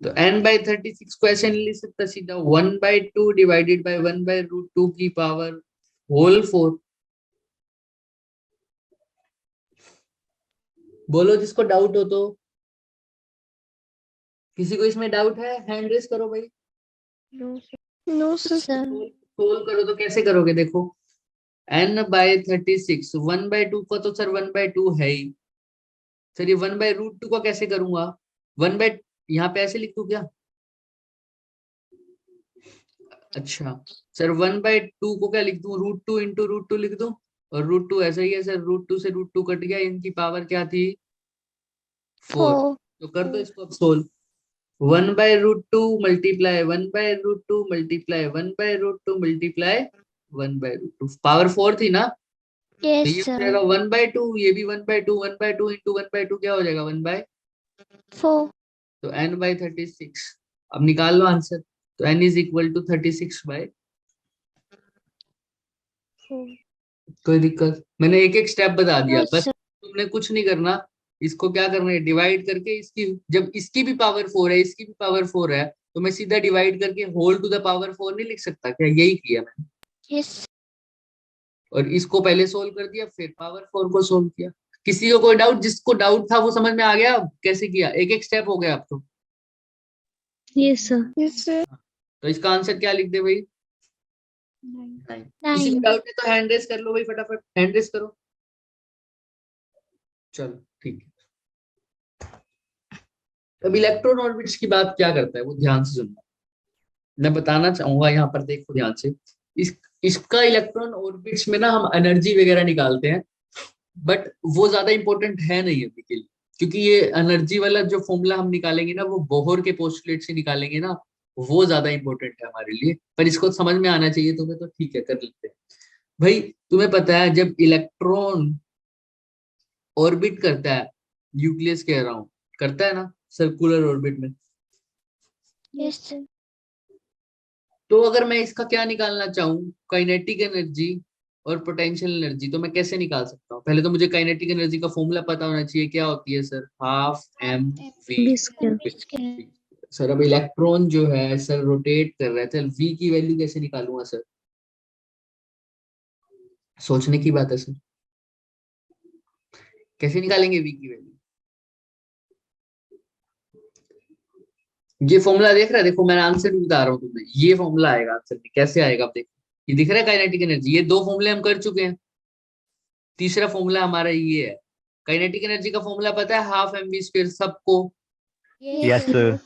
तो n/36 को ऐसे नहीं लिख सकता सीधा 1/2 डिवाइडेड बाय 1/√2 की पावर होल 4, बोलो जिसको डाउट हो तो, किसी को इसमें डाउट है हैंड रेस करो भाई, नो सर। सोल्व करो तो कैसे करोगे देखो, n/36 1/2 का तो सर 1/2 है ही सर, ये 1/√2 का कैसे करूंगा, 1/ यहाँ पे ऐसे लिख दूं क्या, अच्छा सर 1/2 को क्या लिख दूं, √2 × √2 लिख दूं, और √2 ऐसा ही है सर, √2 से √2 कट गया, इनकी पावर क्या थी 4। 4 तो कर दो इसको अब solve. 1/√2 multiply 1/√2 multiply 1/√2 multiply 1/√2, power 4 थी ना, तो यस ये हो सर जाएगा 1/2, ये भी 1/2, 1/2 इंटू 1/2 क्या हो जाएगा 1/, 4 तो n/36। अब निकाल लो आंसर, तो n इज इक्वल टू 36/, कोई दिक्कत, मैंने एक एक स्टेप बता दिया, यस बस सर तुमने कुछ नहीं करना, इसको क्या करना है डिवाइड करके, इसकी जब इसकी भी पावर 4 है, इसकी भी पावर 4 है, तो मैं सीधा डिवाइड करके होल टू द पावर 4 नहीं लिख सकता क्या, यही किया मैंने। यस और इसको पहले सोल्व कर दिया, फिर पावर 4 को सोल्व किया। किसी को कोई डाउट, जिसको डाउट था वो समझ में आ गया अब कैसे किया, एक एक स्टेप हो गया अब तो। Yes, sir. Yes, sir. तो इसका आंसर क्या लिख दे भाई 9। किसी को 9 डाउट है तो हैंड रेस कर लो भाई, फटाफट हैंड रेस करो, चलो ठीक है। अब इलेक्ट्रॉन ऑर्बिट्स की बात क्या करता है वो ध्यान से सुनना, मैं बताना चाहूंगा, यहाँ पर देखो ध्यान से। इसका इलेक्ट्रॉन ऑर्बिट्स में ना हम एनर्जी वगैरह निकालते हैं, बट वो ज्यादा इंपॉर्टेंट है नहीं अभी के लिए, क्योंकि ये एनर्जी वाला जो फॉर्मूला हम निकालेंगे ना वो बोहर के पोस्टुलेट से निकालेंगे ना, वो ज्यादा इंपॉर्टेंट है हमारे लिए, पर इसको समझ में आना चाहिए तुम्हें, तो ठीक है कर लेते हैं। भाई तुम्हें पता है जब इलेक्ट्रॉन ऑर्बिट करता है, न्यूक्लियस के अराउंड करता है ना, सर्कुलर ऑर्बिट में, यस सर तो अगर मैं इसका क्या निकालना चाहूँ काइनेटिक एनर्जी और पोटेंशियल एनर्जी, तो मैं कैसे निकाल सकता हूँ। पहले तो मुझे काइनेटिक एनर्जी का फॉर्मूला पता होना चाहिए, क्या होती है sir, half mv। B square. Sir अब इलेक्ट्रॉन जो है सर रोटेट कर रहा है, सर v की वैल्यू कैसे निकालूंगा सर, सोचने की बात है सर, कैसे निकालेंगे v की वैल्यू। ये फॉर्मूला देख रहा है, देखो मैंने आंसर भी बता रहा हूँ तुम्हें, ये फॉर्मूला आएगा आंसर में, कैसे आएगा आप देखो, ये दिख रहा है काइनेटिक एनर्जी, ये 2 फॉर्मूले हम कर चुके हैं, तीसरा फॉर्मूला हमारा ये है। काइनेटिक एनर्जी का फॉर्मूला पता है हाफ mv² सबको, Yes, sir.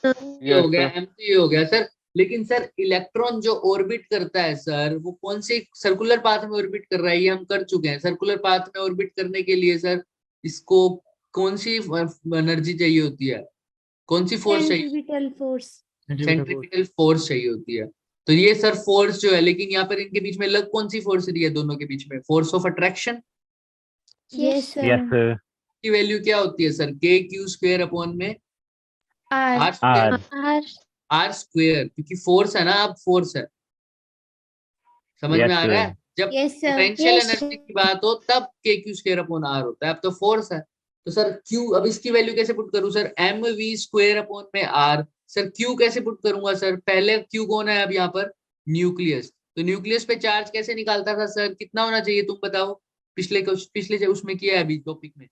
ये हो गया m, ये हो गया सर। लेकिन सर इलेक्ट्रॉन जो ऑर्बिट करता है सर, वो कौन से सर्कुलर पाथ में ऑर्बिट कर रहा है, ये हम कर चुके हैं। सर्कुलर पाथ में ऑर्बिट करने के लिए सर इसको कौन सी एनर्जी चाहिए होती है, कौन सी फोर्स चाहिए, सेंट्रीपिटल फोर्स चाहिए होती है। तो ये सर फोर्स जो है, लेकिन यहाँ पर इनके बीच में लग कौन सी फोर्स रही है दोनों के बीच में, force of attraction yes Yes, sir. की वैल्यू क्या होती है सर, k² अपॉन में r R. आर स्क्वेयर, क्योंकि फोर्स है ना, अब फोर्स है, समझ Yes, में आ रहा है। sir. जब Yes, sir. Potential Yes, energy की बात हो तब k² अपॉन r होता है, अब तो फोर्स है। तो सर q, अब इसकी वैल्यू कैसे पुट करूं सर, mv² अपॉन में r। सर q कैसे पुट करूंगा सर, पहले q कौन है अब यहाँ पर, न्यूक्लियस। तो न्यूक्लियस पे चार्ज कैसे निकालता था सर, कितना होना चाहिए तुम बताओ, पिछले उसमें किया है अभी टॉपिक में,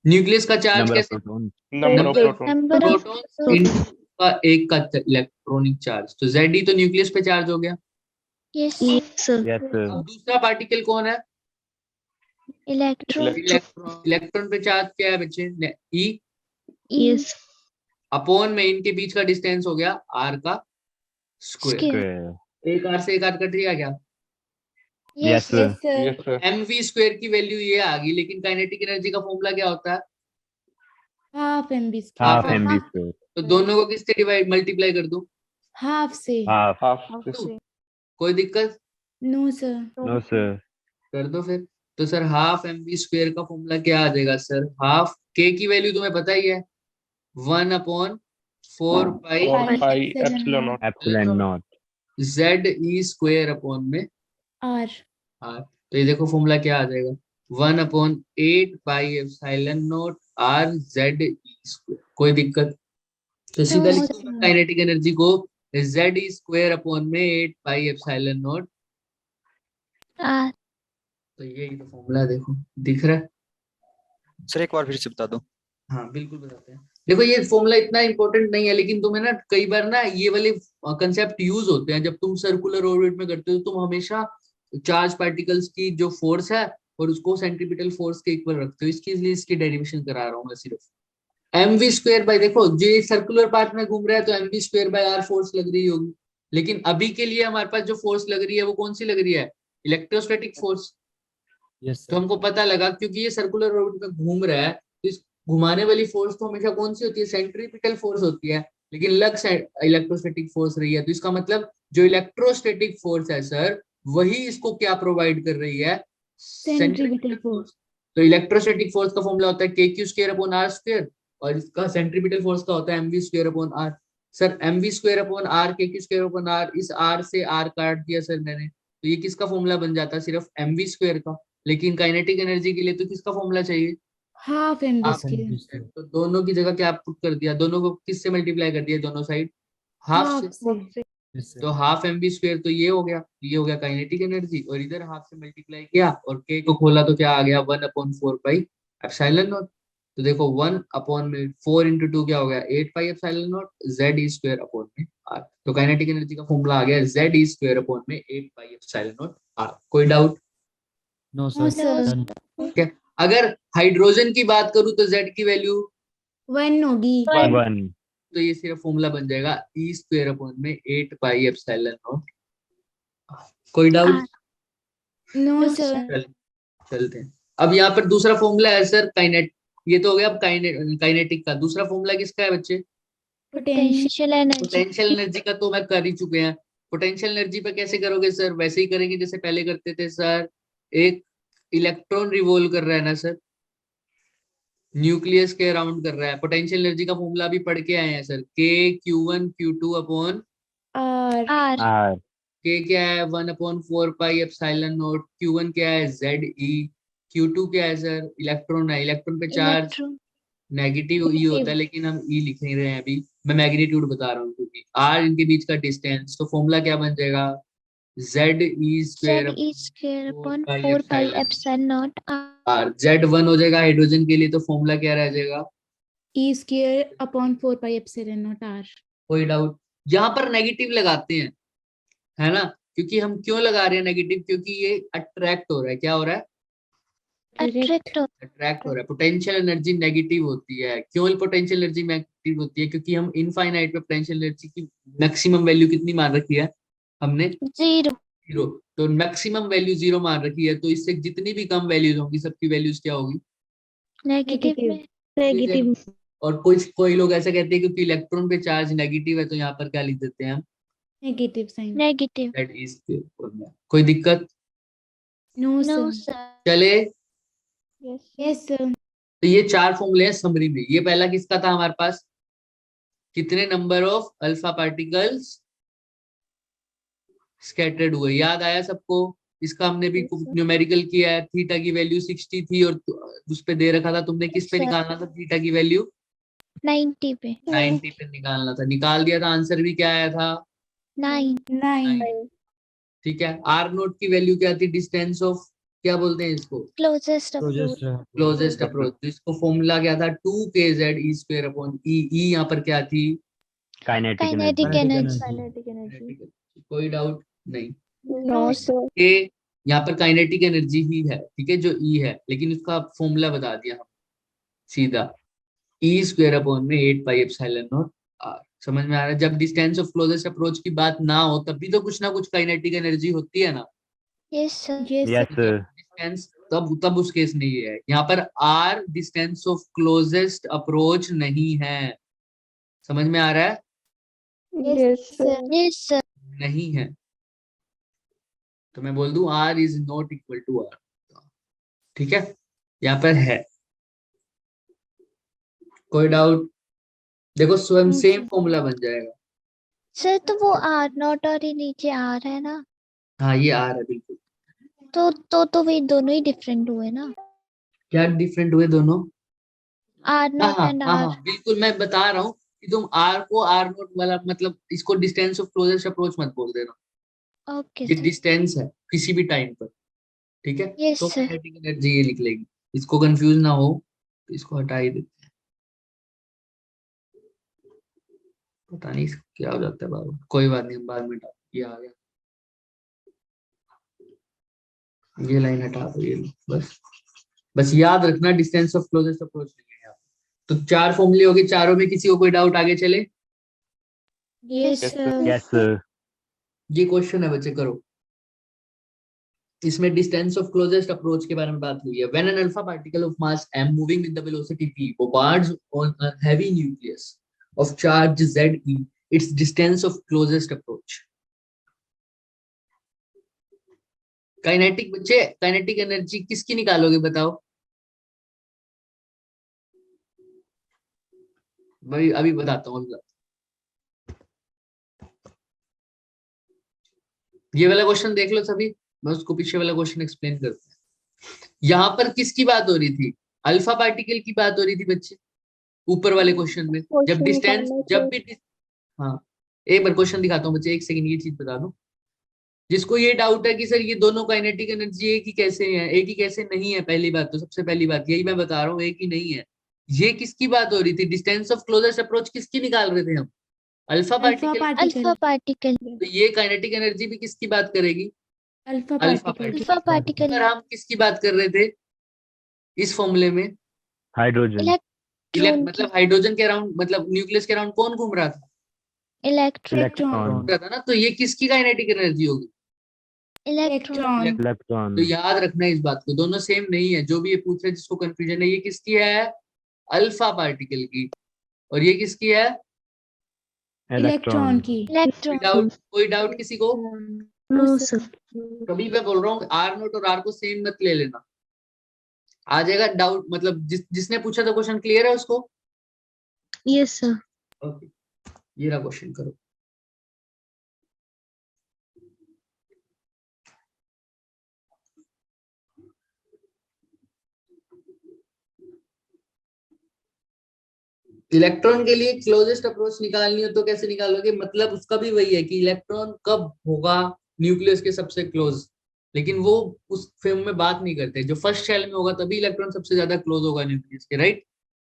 न्यूक्लियस का चार्ज Number of कैसे, protons. Number of protons. Number of proton into का एक का इलेक्ट्रॉनिक चार्ज, तो Ze तो न्यूक्लियस पे चार्ज हो गया। Yes Yes, sir. Yes, sir. अब दूसरा पार्टिकल कौन है, इलेक्ट्रॉन इलेक्ट्रॉन। इलेक्ट्रॉन पे चार्ज क्या है बच्चे, E Yes. अपॉन में इनके बीच का डिस्टेंस हो गया R का स्क्वायर, Square. एक R से एक R कट गया क्या, Yes, sir. Yes, sir. Yes, sir. mv² की वैल्यू ये आ गई, लेकिन काइनेटिक एनर्जी का फॉर्मूला क्या होता है, Half MB Half square. mv square. तो दोनों को किससे डिवाइड मल्टीप्लाई कर दूं, Half से. Half. Half. कोई दिक्कत, No, sir. No, sir. कर दो फिर। तो सर हाफ mv² का फॉर्मूला क्या आ जाएगा सर, हाफ k की वैल्यू तुम्हें पता ही है 1/4 पाई 4 pi epsilon naught. Epsilon naught. Ze² upon में R. r। तो ये देखो फॉर्मूला क्या आ जाएगा, 1/8 पाई एप्सिलॉन नॉट r Ze²। कोई दिक्कत, तो सीधा No, लिखो sir. काइनेटिक एनर्जी को Ze² अपॉन में 8 पाई एप्सिलॉन नॉट, आर तो यही तो फॉर्मूला है, देखो दिख रहा है। सर एक बार फिर से बता दो। हाँ बिल्कुल बताते हैं, देखो ये फॉर्मूला इतना इंपॉर्टेंट नहीं है, लेकिन तुम्हें ना कई बार ना ये वाले कंसेप्ट यूज होते हैं जब तुम सर्कुलर ऑर्बिट में करते हो, तुम हमेशा चार्ज पार्टिकल्स की जो फोर्स है और उसको सेंट्रीपिटल फोर्स के इक्वल रखते हो, इसके लिए इसकी डेरिवेशन करा रहा हूँ मैं सिर्फ। mv² बाय, देखो जो ये सर्कुलर पाथ में घूम रहा है तो mv² बाय r फोर्स लग रही होगी, लेकिन अभी के लिए हमारे पास जो फोर्स लग रही है वो कौन सी लग रही है, इलेक्ट्रोस्टैटिक फोर्स। यस तो हमको पता लगा क्योंकि ये सर्कुलर ऑर्बिट में घूम रहा है, तो इस घुमाने वाली फोर्स तो हमेशा कौन सी होती है? सेंट्रीपिटल फोर्स होती है, लेकिन लग इलेक्ट्रोस्टैटिक फोर्स रही है, तो इसका मतलब जो इलेक्ट्रोस्टैटिक फोर्स है सर, वही इसको क्या प्रोवाइड कर रही है? Centripetal force. तो इलेक्ट्रोस्टैटिक फोर्स का फॉर्मूला होता है kq²/r², और इसका सेंट्रीपिटल फोर्स का होता है mv²/r। सर mv²/r kq²/r, इस r से r काट दिया सर मैंने, तो ये किसका फॉर्मूला बन जाता है? सिर्फ mv² का। लेकिन काइनेटिक एनर्जी के लिए तो किसका फॉर्मूला चाहिए? Half m v half square. तो दोनों की जगह क्या पुट कर दिया? दोनों को किससे मल्टीप्लाई कर दिया? दोनों साइड हाफ हाफ से। से। तो हाफ mv² तो ये हो गया, ये हो गया काइनेटिक एनर्जी, और इधर हाफ से मल्टीप्लाई किया और k को खोला तो क्या आ गया? 1/4 पाई एप्सिलॉन नॉट। तो देखो 1/4 × 2 क्या हो गया? 8 पाई एप्सिलॉन नॉट z²/r। तो काइनेटिक एनर्जी का फॉर्मूला आ गया z²/8 pi epsilon naught r। कोई doubt? No no sir sir. Done अगर हाइड्रोजन की बात करूं तो z की वैल्यू, 1 होगी। 1 तो ये सिर्फ फॉर्मूला बन जाएगा e²/8 पाई एप्सिलॉन नॉट। कोई डाउट? No sir. चलते हैं। अब यहाँ पर दूसरा फॉर्मूला है सर ये तो हो गया अब काइनेटिक का। दूसरा फॉर्मूला किसका है बच्चे? Potential energy. पोटेंशियल एनर्जी का तो मैं कर ही चुके हैं। पोटेंशियल एनर्जी पे कैसे करोगे सर? वैसे ही करेंगे जैसे पहले करते थे सर। एक इलेक्ट्रॉन रिवॉल्व कर रहा है ना सर, न्यूक्लियस के अराउंड कर रहा है। पोटेंशियल एनर्जी का फॉर्मूला भी पढ़ के आए हैं सर, आर। R k क्या है? 1/4 पाई एप्सिलॉन नॉट। q1 क्या है? ze। q2 क्या है सर? इलेक्ट्रॉन है। इलेक्ट्रॉन पे चार्ज नेगेटिव ई होता है, लेकिन हम ई लिख नहीं रहे हैं अभी, मैं मैग्नीट्यूड बता रहा हूँ, क्योंकि आर इनके बीच का डिस्टेंस। तो फॉर्मूला क्या बन जाएगा? z(e²/4 pi epsilon naught r). z1 हो जाएगा हाइड्रोजन के लिए, तो फॉर्मूला क्या रह जाएगा? e²/4 pi epsilon naught r. कोई डाउट? यहाँ पर नेगेटिव लगाते हैं, है ना? क्योंकि हम क्यों लगा रहे हैं नेगेटिव? क्योंकि ये अट्रैक्ट हो रहा है। क्या हो रहा है? अट्रैक्ट अट्रैक्ट हो रहा है। पोटेंशियल एनर्जी नेगेटिव होती है। क्यों पोटेंशियल एनर्जी नेगेटिव होती है? क्योंकि हम इनफाइनाइट में पोटेंशियल एनर्जी की मैक्सिमम वैल्यू कितनी मान रखी है हमने? 0। तो मैक्सिमम वैल्यू 0 मान रखी है, तो इससे जितनी भी कम वैल्यूज होंगी सबकी वैल्यूज क्या होगी? नेगेटिव। और कोई लोग ऐसा कहते हैं क्योंकि इलेक्ट्रॉन पे चार्ज नेगेटिव है, तो यहाँ पर क्या लिख देते हैं हम? Negative sign. Negative. That is. कोई दिक्कत? No no sir. सर। चले। Yes sir. तो ये 4 फॉर्मूले हैं समरी में। ये पहला किसका था हमारे पास? कितने number of alpha particles scattered हुए? याद आया सबको? इसका हमने भी न्यूमेरिकल किया है। थीटा की वैल्यू 60 थी और उस पे दे रखा था तुमने, किस पे निकालना था थीटा की वैल्यू? 90 पे। 90 पे निकालना था। निकाल दिया था। आंसर भी क्या आया था? 9। ठीक है। आर नोट की वैल्यू क्या थी? डिस्टेंस ऑफ, क्या बोलते हैं इसको? Closest approach. Closest approach. तो इसको फॉर्मूला क्या था? 2kz e²/e। यहाँ पर क्या थी? kinetic kinetic energy. एनर्जी। कोई डाउट नहीं? No sir. ए यहाँ पर काइनेटिक एनर्जी ही है, ठीक है, जो ई है, लेकिन उसका फॉर्मूला बता दिया हम सीधा, e²/8 pi epsilon naught are. समझ में आ रहा है? जब डिस्टेंस ऑफ क्लोजेस्ट अप्रोच की बात ना हो तब भी तो कुछ ना कुछ काइनेटिक एनर्जी होती है ना? Yes sir. Yes sir. Distance तब उस केस में ये है। यहाँ पर r distance of closest approach नहीं है। समझ में आ रहा है? Yes sir. नहीं है तो मैं बोल दूं r is not equal to r. ठीक है, यहाँ पर है। कोई डाउट? देखो स्वयं सेम फॉर्मूला बन जाएगा। सर तो वो आर नॉट और ही नीचे आर है ना, हाँ ये आर है बिल्कुल। तो वे दोनों ही डिफरेंट हुए ना। क्या डिफरेंट हुए दोनों? R naught and r. बिल्कुल, मैं बता रहा हूँ कि तुम आर को आर नॉट वाला, मतलब इसको डिस्टेंस ऑफ क्लोजेस्ट अप्रोच मत बोल देना। ओके ये सर। डिस्टेंस है किसी भी टाइम पर, ठीक है? Yes, तो sir. काइनेटिक एनर्जी ये निकलेगी। इसको कंफ्यूज ना हो तो इसको हटा ही देते हैं। पता नहीं क्या हो जाता है बार, कोई बात नहीं, हम बाद में हटा। ये आ गया, ये लाइन हटा दो, ये बस याद रखना डिस्टेंस ऑफ क्लोजेस्ट अप्रोच नहीं है यहाँ। तो 4 फॉर्मूले हो गए, चारों में किसी को कोई डाउट? आगे चले। Yes sir. Yes sir. ये क्वेश्चन है बच्चे, करो। इसमें डिस्टेंस ऑफ क्लोजेस्ट अप्रोच के बारे में बात हुई है. When an alpha particle of mass m moving with the velocity v bombards on a heavy nucleus of charge ze, its distance of closest approach. Kinetic बच्चे, काइनेटिक एनर्जी किसकी निकालोगे बताओ भाई? अभी बताता हूँ. ये वाला क्वेश्चन देख लो सभी, मैं उसको पीछे वाला क्वेश्चन एक्सप्लेन करता हूँ. यहाँ पर किसकी बात हो रही थी? अल्फा पार्टिकल की बात हो रही थी बच्चे, ऊपर वाले क्वेश्चन में. जब डिस्टेंस, जब भी हाँ, एक बार क्वेश्चन दिखाता हूँ बच्चे, एक सेकंड ये चीज बता दूं. जिसको ये डाउट है कि सर ये दोनों काइनेटिक एनर्जी एक ही कैसे है, एक ही कैसे नहीं है, पहली बात तो, सबसे पहली बात यही मैं बता रहा हूँ, एक ही नहीं है. ये किसकी बात हो रही थी? डिस्टेंस ऑफ क्लोजेस्ट अप्रोच किसकी निकाल रहे थे हम? Alpha particle. Alpha particle. तो ये काइनेटिक एनर्जी भी किसकी बात करेगी? Alpha alpha particle. Alpha particle. पर हम किसकी बात कर रहे थे इस फॉर्मूले में? हाइड्रोजन. मतलब हाइड्रोजन के अराउंड, मतलब न्यूक्लियस के अराउंड कौन घूम रहा था? इलेक्ट्रॉन. घूम रहा था ना. तो ये किसकी काइनेटिक एनर्जी होगी? इलेक्ट्रॉन. इलेक्ट्रॉन. तो याद रखना इस बात को, दोनों सेम नहीं है. जो भी ये पूछ रहे हैं जिसको कंफ्यूजन है, ये किसकी है? अल्फा पार्टिकल की. और ये किसकी है? इलेक्ट्रॉन की. इलेक्ट्रॉन. कोई डाउट किसी को? No sir. कभी मैं बोल रहा हूँ आर नोट और आर को सेम मत ले लेना, आ जाएगा डाउट. मतलब जिसने पूछा था क्वेश्चन क्लियर है उसको? Yes sir. ओके, ये रहा क्वेश्चन, करो. इलेक्ट्रॉन के लिए क्लोजेस्ट अप्रोच निकालनी हो तो कैसे निकालोगे? मतलब उसका भी वही है कि इलेक्ट्रॉन कब होगा न्यूक्लियस के सबसे क्लोज, लेकिन वो उस फॉर्म में बात नहीं करते. जो फर्स्ट शेल में होगा तभी इलेक्ट्रॉन सबसे ज्यादा क्लोज होगा न्यूक्लियस के, राइट?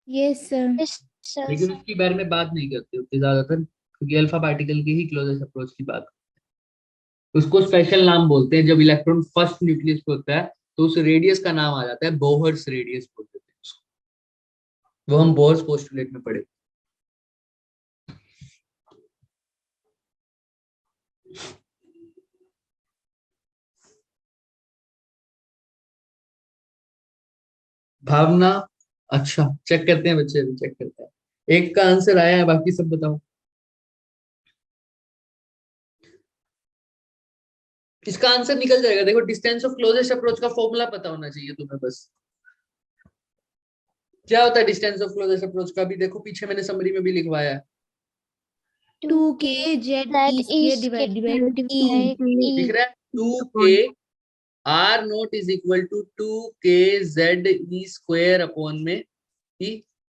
Yes sir. लेकिन उसकी बारे में बात नहीं करते उतनी ज्यादातर, क्योंकि अल्फा पार्टिकल की ही क्लोजेस्ट अप्रोच की बात. उसको स्पेशल नाम बोलते हैं. जब इलेक्ट्रॉन फर्स्ट न्यूक्लियस पे होता है तो उस रेडियस का नाम आ जाता है बोहर्स रेडियस बोलते हैं उसको. वो हम बोहर्स पोस्टुलेट में पढ़े. भावना, अच्छा चेक करते हैं बच्चे, अभी चेक करते हैं. एक का आंसर आया है, बाकी सब बताओ. इसका आंसर निकल जाएगा. देखो, डिस्टेंस ऑफ क्लोजेस्ट अप्रोच का फॉर्मूला पता होना चाहिए तुम्हें बस. क्या होता है डिस्टेंस ऑफ क्लोजेस्ट अप्रोच का? भी देखो पीछे मैंने समरी में भी लिखवाया है. 2k z e square divided e. दिख रहा है? 2k r naught is equal to 2k z e square upon m e.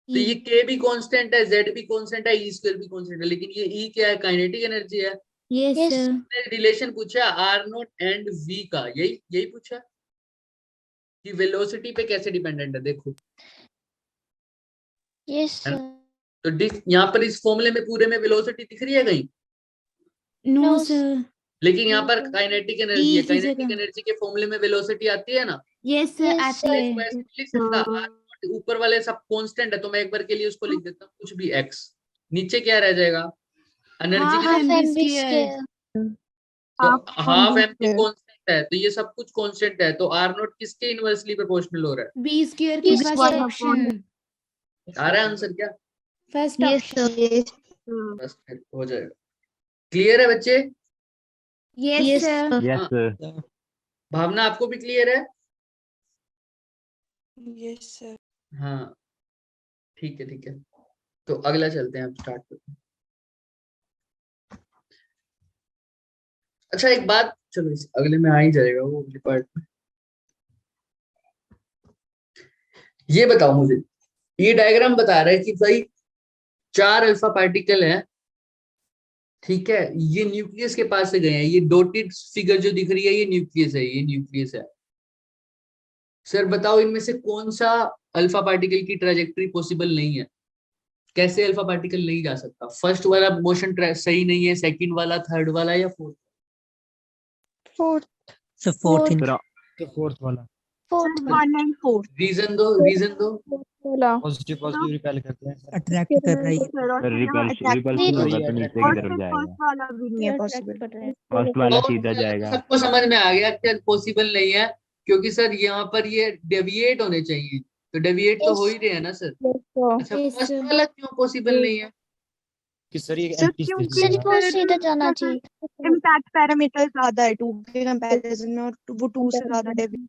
तो ये k भी कांस्टेंट है, z भी कांस्टेंट है, e स्क्वायर भी कांस्टेंट है, लेकिन ये e क्या है? काइनेटिक एनर्जी है. Yes sir. रिलेशन पूछा आर नोट एंड v का, यही पूछा कि वेलोसिटी पे कैसे डिपेंडेंट है. देखो यस सर. तो यहाँ पर इस फॉर्मूले में पूरे में वेलोसिटी दिख रही है कहीं? No sir. लेकिन यहाँ पर काइनेटिक एनर्जी है. इसी काइनेटिक जगह. एनर्जी के फॉर्मूले में वेलोसिटी आती है ना? यस सर Yes, आती sir. है. ऐसे लिख सकता R ऊपर वाले सब कांस्टेंट है, तो मैं एक बार के लिए उसको लिख देता हूँ कुछ भी x. नीचे क्या रह जाएगा? एनर्जी Half की mv mv square. तो हाफ एम की कांस्टेंट है, तो ये सब कुछ कांस्टेंट है. तो आर नोट किसके इनवर्सली प्रोपोर्शनल हो रहा है? b square की B फर्स्ट square ऑप्शन. आ रहा है आंसर क्या? First yes option. सर. बस फिर हो जाएगा. क्लियर है बच्चे? Yes yes sir. Sir. Yes sir. Bhavna आपको भी क्लियर है? Yes sir. हाँ ठीक है, ठीक है. तो अगला चलते हैं, अब स्टार्ट करते हैं. अच्छा एक बात, चलो इस अगले में आ ही जाएगा वो अगले पार्ट में. ये बताओ मुझे, ये डायग्राम बता रहा है कि भाई 4 अल्फा पार्टिकल हैं, ठीक है? ये न्यूक्लियस के पास से गए हैं. ये डॉटेड फिगर जो दिख रही है ये न्यूक्लियस है, ये न्यूक्लियस है. सर बताओ इनमें से कौन सा अल्फा पार्टिकल की ट्रैजेक्टरी पॉसिबल नहीं है? कैसे अल्फा पार्टिकल नहीं जा सकता? फर्स्ट वाला मोशन सही नहीं है, सेकंड वाला, थर्ड वाला या फोर्थ? So fourth in तो फोर्थ वाला. फोर्थ. 1 and 4. रीजन दो, रीजन दो. पॉजिटिव पॉजिटिव रिपेल करते हैं अट्रैक्ट कर रहा है सर रिपल्सिव होगा तो नीचे की तरफ जाएगा। फर्स्ट वाला सीधा जाएगा। सबको समझ में आ गया कि पॉसिबल नहीं है, क्योंकि सर यहाँ पर ये डेविएट होने चाहिए, तो डेविएट तो हो ही रहे हैं ना सर। अच्छा, Yes, फर्स्ट sir. वाला क्यों पॉसिबल नहीं है? कि सर ये सर, एम्प्टी क्योंकि स्पेस सिर्फ वो सीधा जाना चाहिए। इम्पैक्ट पैरामीटर ज्यादा है 2 के कंपैरिजन में, और वो 2 से ज्यादा डेविएट।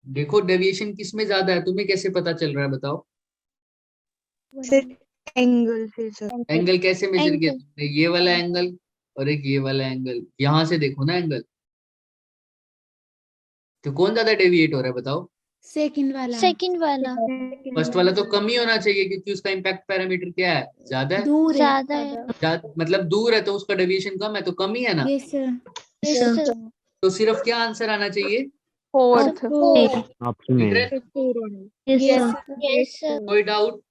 देखो डेविएशन किस में ज्यादा है, तुम्हें कैसे पता चल रहा है बताओ? सर एंगल से सर। एंगल कैसे मेजर किया एंगल। तुमने? ये वाला एंगल और एक ये वाला एंगल, यहाँ से देखो ना एंगल, तो कौन ज्यादा डेविएट हो रहा है बताओ? सेकंड वाला सेकंड वाला फर्स्ट वाला तो कम ही होना चाहिए, क्योंकि उसका इम्पैक्ट पैरामीटर क्या है, ज्यादा है। दूर है। ज्यादा है। मतलब दूर है तो उसका डेविएशन कम है, तो कम ही है ना। Yes sir. Yes, sir. तो सिर्फ क्या आंसर आना चाहिए? फोर्थ। ऑप्शन दिख ए। रहा है? Yes yes sir. Yes, sir. कोई doubt?